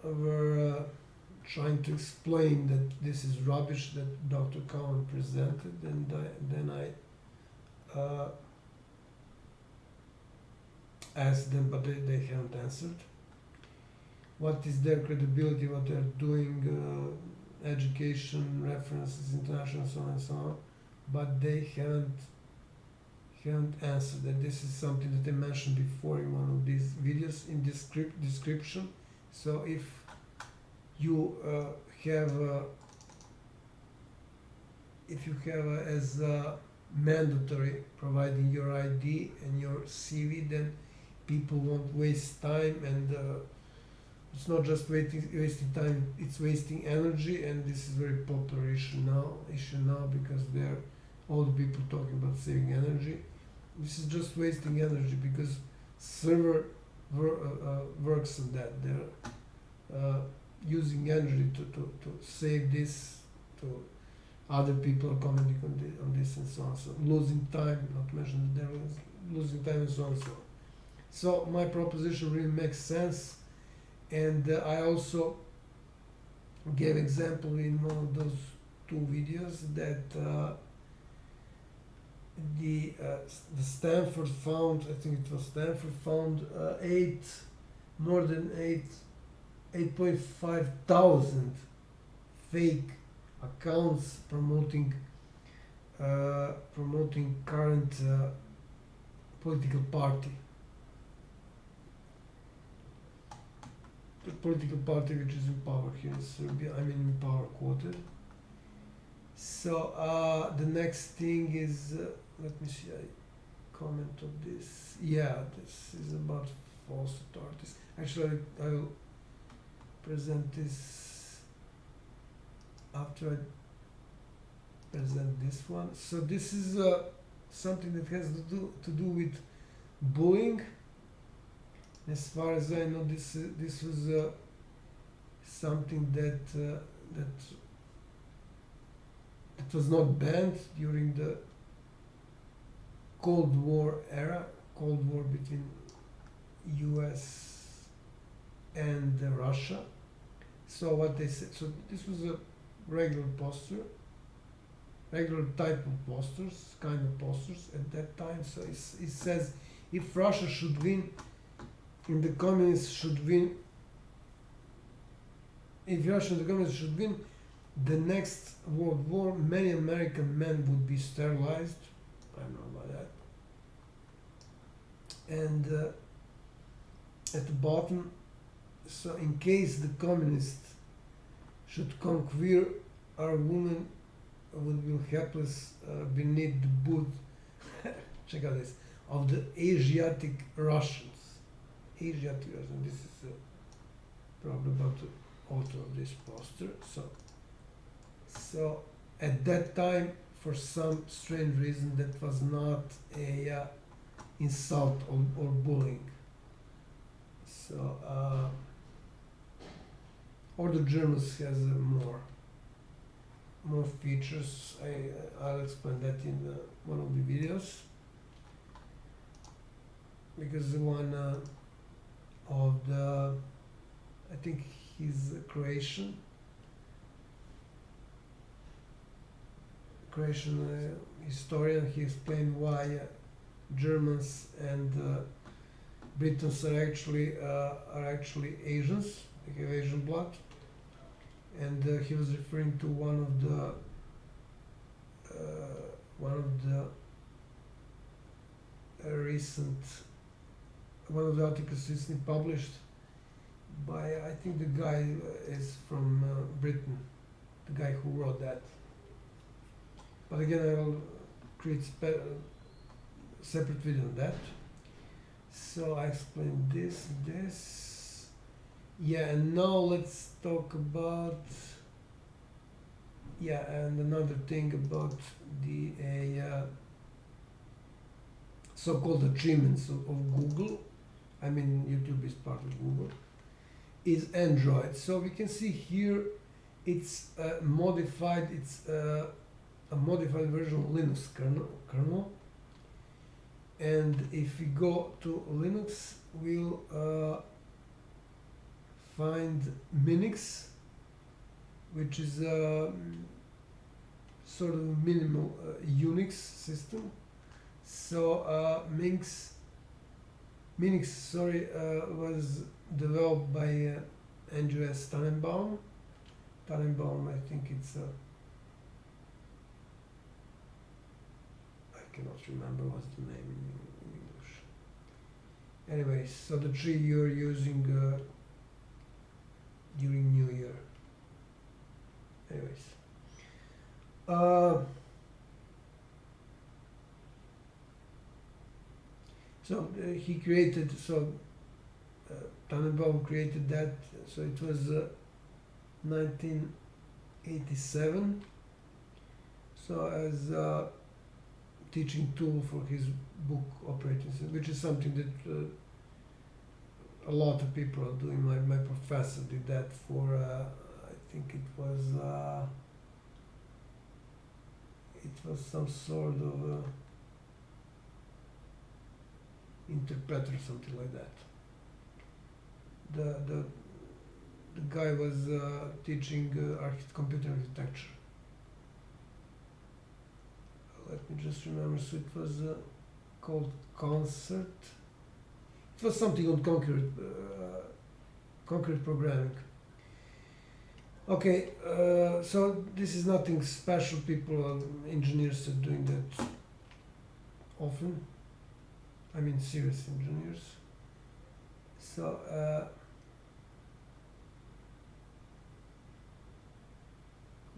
were trying to explain that this is rubbish that Dr. Cowan presented, and then I asked them, but they haven't answered. What is their credibility, what they're doing, education, references, international, so on and so on, but they haven't haven't answered that. This is something that I mentioned before in one of these videos in description. So if you have as mandatory providing your ID and your CV, then people won't waste time, and it's not just wasting time, it's wasting energy, and this is very popular issue now because there are all the people talking about saving energy. This is just wasting energy because server works on that. They're using energy to save this, to other people are commenting on this and so on. So losing time, not to mention that they're losing time and so on and so on. So my proposition really makes sense, and I also gave example in one of those two videos that the Stanford found, I think it was Stanford found more than 8.5 thousand fake accounts promoting current political party. The political party which is in power here in Serbia, I mean in power quoted. So the next thing is, let me see, I comment on this. Yeah, this is about false authorities. Actually, I'll present this after I present this one. So this is something that has to do with bullying. As far as I know, this was something that it was not banned during the Cold War era, Cold War between US and Russia. So what they said, so this was a regular poster, regular type of posters, kind of posters at that time. So it says, if Russia should win, if the communists should win, if Russia and the communists should win the next World War, many American men would be sterilized. I don't know about that. And at the bottom, so in case the communists should conquer, our women would be helpless beneath the boot, check out this, of the Asiatic Russians. Asiatic Russians, this is probably about the author of this poster. So at that time, for some strange reason, that was not a insult or bullying. So or the Germans has more features. I'll explain that in one of the videos, because the one of the, I think he's a Croatian historian. He explained why Germans and Britons are actually Asians. They have Asian blood, and he was referring to one of the articles recently published by, I think the guy is from Britain, the guy who wrote that. But again, I will create separate video on that. So I explained this. Yeah, and now let's talk about, and another thing about the so-called achievements of Google. I mean, YouTube is part of Google. Is Android. So we can see here, it's modified. It's a modified version of Linux kernel. And if we go to Linux, we'll find Minix, which is a sort of minimal Unix system. So Minix, was developed by Andreas Tannenbaum. I think it's I cannot remember what's the name in English. Anyways, so the tree you're using during New Year. Anyways. He created, Tannenbaum created that, so it was 1987, so as a teaching tool for his book operating system, which is something that a lot of people are doing. My professor did that for, I think it was some sort of interpreter, something like that. The guy was teaching computer architecture. Let me just remember. So it was called Concert. It was something on concrete programming. Okay, so this is nothing special. People, engineers are doing that often. I mean, serious engineers. So,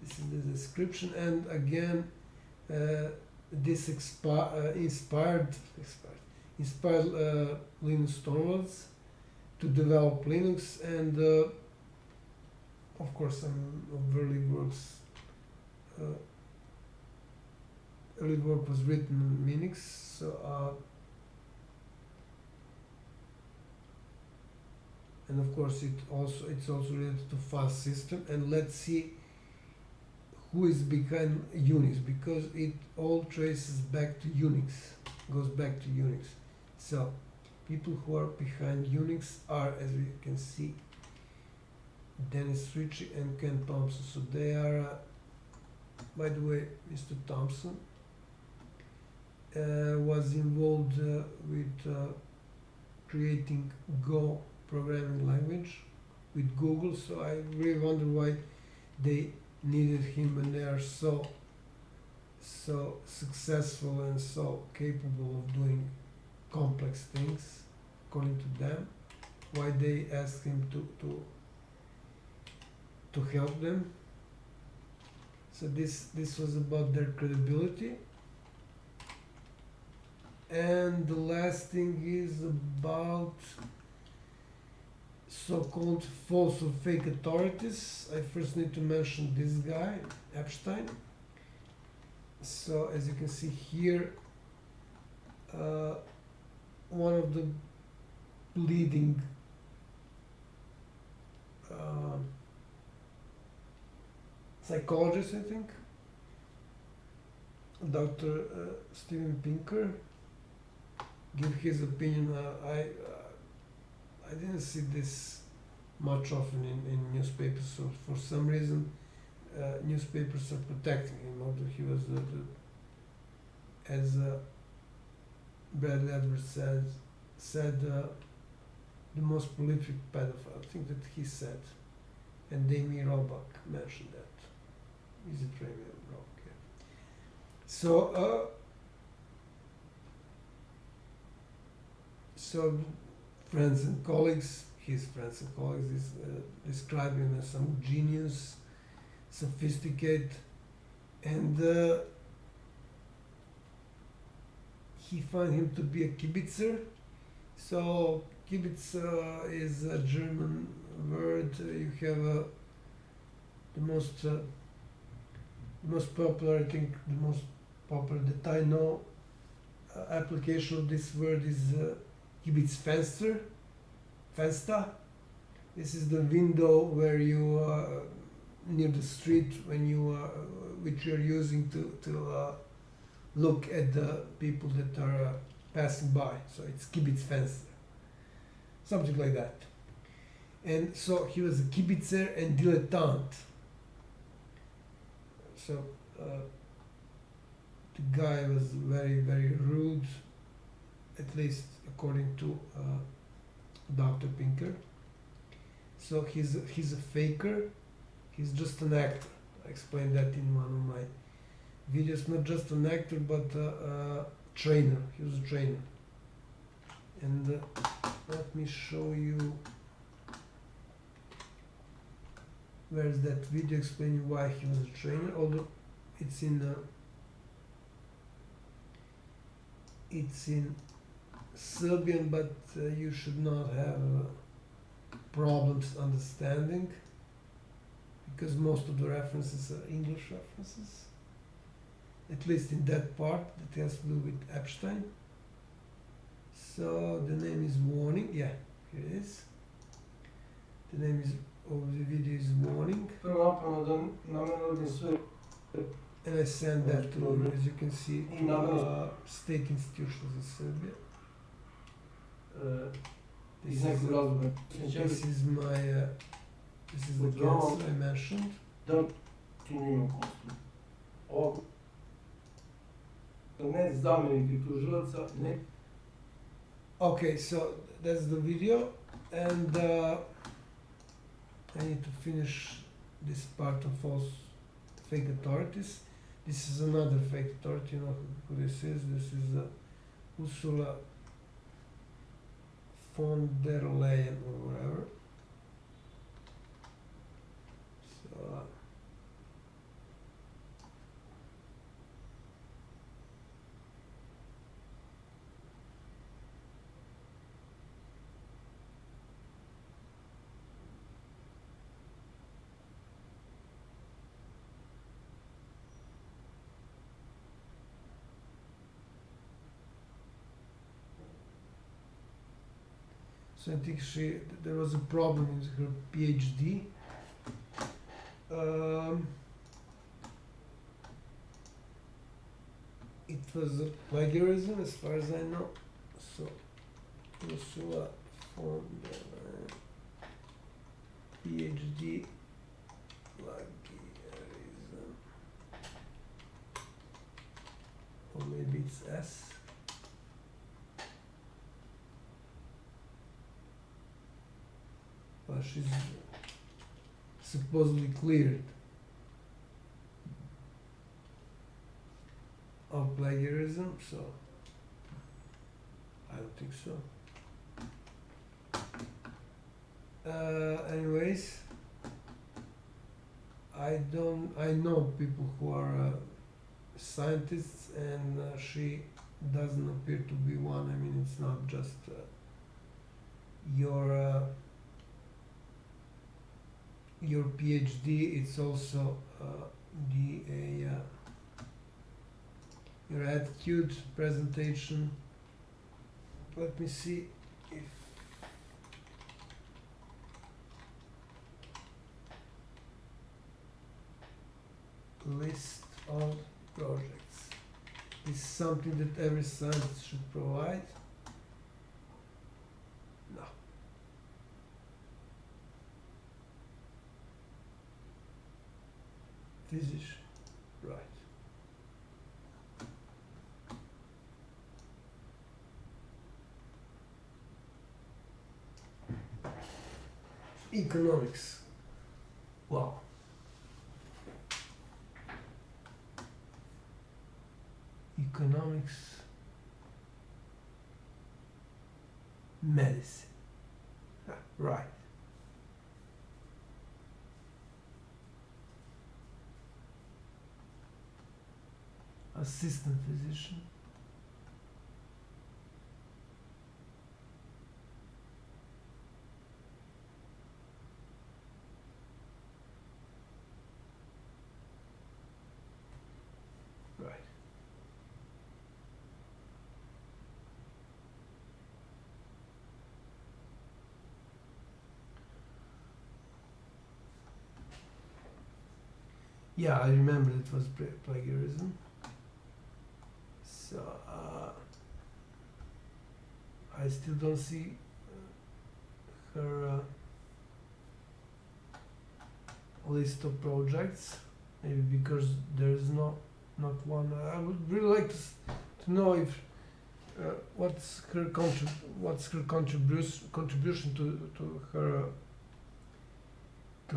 this is the description, and again, this inspired Linus Torvalds to develop Linux, and of course some early works. Early work was written in Minix, so and of course it's also related to file system. And let's see who is behind Unix, because it all traces back to Unix, goes back to Unix. So people who are behind Unix are, as we can see, Dennis Ritchie and Ken Thompson. So they are, by the way, Mr. Thompson was involved with creating Go programming language with Google. So I really wonder why they needed him when they are so successful and so capable of doing complex things, according to them. Why they asked him to help them. So this was about their credibility. And the last thing is about so-called false or fake authorities. I first need to mention this guy, Epstein. So as you can see here, one of the leading psychologists, I think, Dr. Steven Pinker, give his opinion. I didn't see this much often in newspapers, so for some reason newspapers are protecting him, although he was as Bradley Edwards said the most prolific pedophile. I think that he said, and Damien Robach mentioned that. Is it Damien Robach? Yeah. So so friends and colleagues, his friends and colleagues, describe him as some genius, sophisticated, and he found him to be a kibitzer. So kibitz is a German word. You have the most popular, I think the most popular that I know application of this word is Kibitzfenster. Fenster. This is the window where you near the street when you which you're using to look at the people that are passing by. So it's Kibitzfenster, something like that. And so he was a kibitzer and dilettante. So the guy was very, very rude, at least according to Dr. Pinker. So he's a faker. He's just an actor. I explained that in one of my videos, not just an actor but a trainer. He was a trainer. And let me show you where's that video explaining why he was a trainer, although it's in Serbian, but you should not have problems understanding, because most of the references are English references, at least in that part that has to do with Epstein. So the name is Warning. Yeah, here it is. The name is of the video is Warning. And I send that to, as you can see, to state institutions in Serbia. This is my this is the cancer I mentioned. Okay, so that's the video, and I need to finish this part of false fake authorities. This is another fake authority. You know who this is? This is Ursula von der Leyen or whatever. So So I think there was a problem with her PhD. It was a plagiarism, as far as I know. So Ursula von der Leyen, PhD plagiarism, or maybe it's S. Well, she's supposedly cleared of plagiarism, so I don't think so. Anyways, I know people who are scientists, and she doesn't appear to be one. I mean, it's not just your PhD, it's also your attitude, presentation. Let me see if list of projects is something that every scientist should provide. No. Physician, right. Economics. Wow. Economics, medicine. Right. Assistant physician. Right. Yeah, I remember it was plagiarism. So I still don't see her list of projects. Maybe because there is not one. I would really like to know if what's her contribution to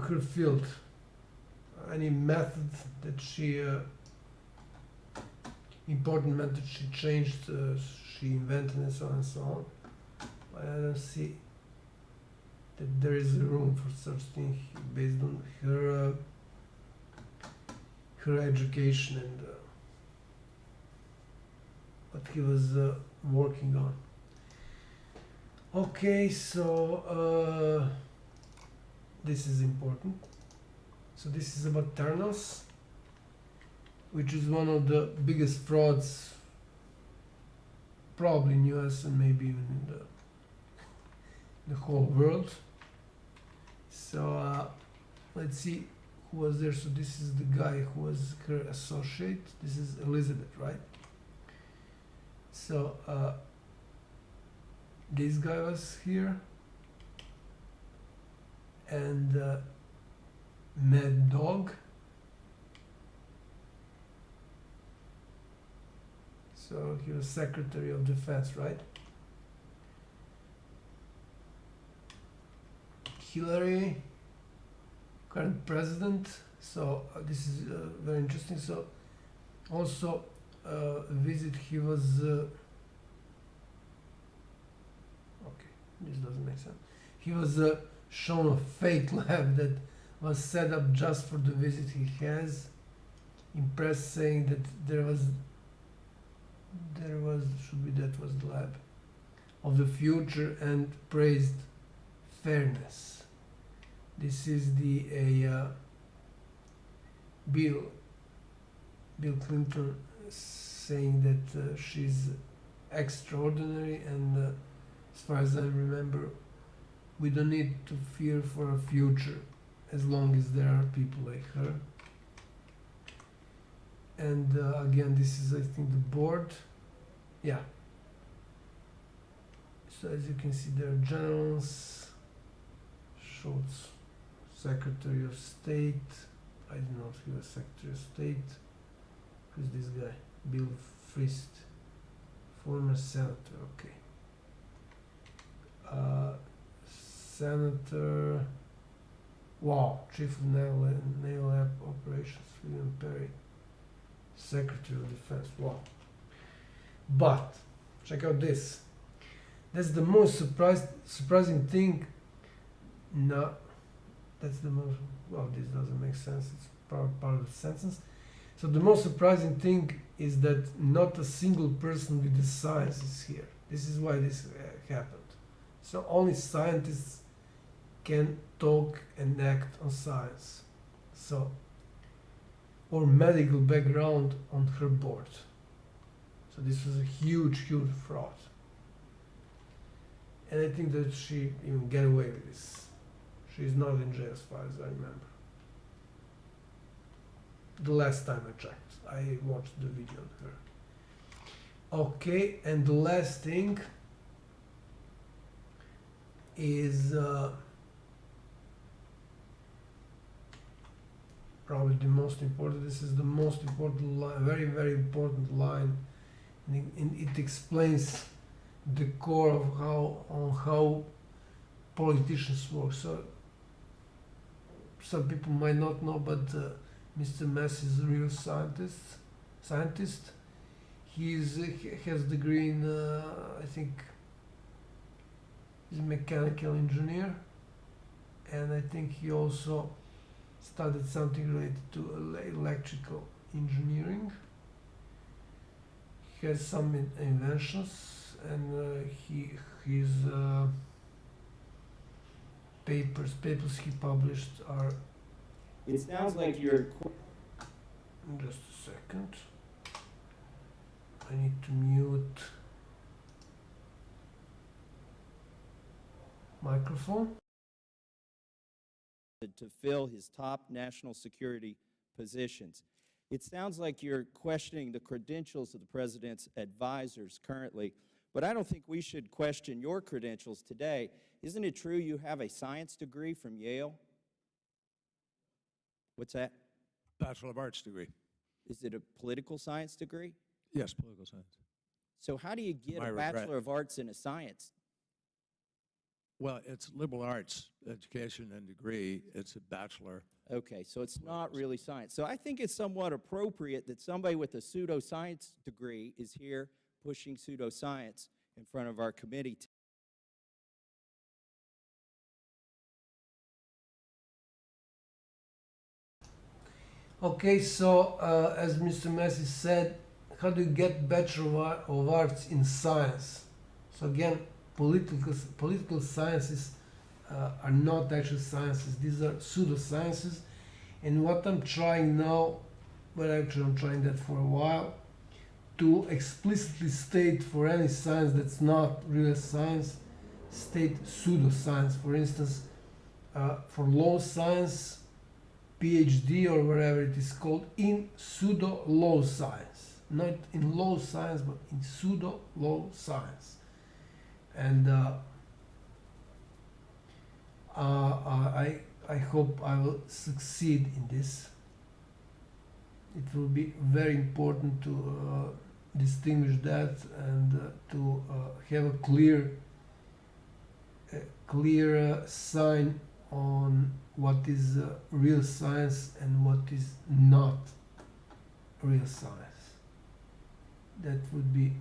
her field. Any method that she important methods she changed, she invented, and so on and so on. But I don't see that there is room for such thing based on her her education and what he was working on. Okay, so this is important. So this is about Theranos, which is one of the biggest frauds probably in US and maybe even in the whole world. So let's see who was there. So this is the guy who was her associate. This is Elizabeth, right? So this guy was here, and Mad Dog. So he was Secretary of Defense, right? Hillary, current president. So this is very interesting. So also visit, he was okay, this doesn't make sense. He was shown a fake lab that was set up just for the visit he has. Impressed, saying that there was should be that was the lab of the future, and praised fairness. This is the Bill Clinton saying that she's extraordinary, and as far as I remember, we don't need to fear for a future as long as there are people like her. And again, this is, I think, the board. Yeah. So as you can see, there are generals, Schultz, Secretary of State. I didn't know if he was Secretary of State. Who's this guy? Bill Frist, former senator. Okay. Senator. Wow. Chief of Naval Operations, William Perry. Secretary of Defense. Wow. But check out this. That's the most surprising thing. No, that's the most. Well, this doesn't make sense. It's part of the sentence. So the most surprising thing is that not a single person with the science is here. This is why this happened. So only scientists can talk and act on science. So, or medical background on her board. So this was a huge fraud. And I think that she even get away with this. She's not in jail as far as I remember. The last time I checked, I watched the video on her. Okay, and the last thing is probably the most important. This is the most important line, very important line, and it explains the core of how politicians work. So some people might not know, but Mr. Mess is a real scientist. He has a degree in I think he's a mechanical engineer, and I think he also studied something related to electrical engineering. He has some inventions, and his papers he published are. It sounds like you're. Just a second. I need to mute microphone. To fill his top national security positions. It sounds like you're questioning the credentials of the president's advisors currently, but I don't think we should question your credentials today. Isn't it true you have a science degree from Yale? What's that? Bachelor of Arts degree. Is it a political science degree? Yes, political science. So how do you get My a regret. Bachelor of Arts in a science? Well, it's liberal arts education and degree. It's a bachelor. Okay, so it's not really science. So I think it's somewhat appropriate that somebody with a pseudoscience degree is here pushing pseudoscience in front of our committee. Okay, so as Mr. Messi said, how do you get Bachelor of Arts in Science? So again, political sciences are not actual sciences. These are pseudosciences. And what I'm trying now, but actually I'm trying that for a while, to explicitly state for any science that's not real science, state pseudoscience. For instance, for law science, PhD or wherever it is called, in pseudo law science, not in law science, but in pseudo law science. And I hope I will succeed in this. It will be very important to distinguish that and to have a clear sign on what is real science and what is not real science. That would be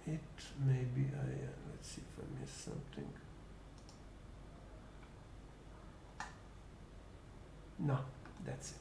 it. Maybe let's see if I missed something. No, that's it.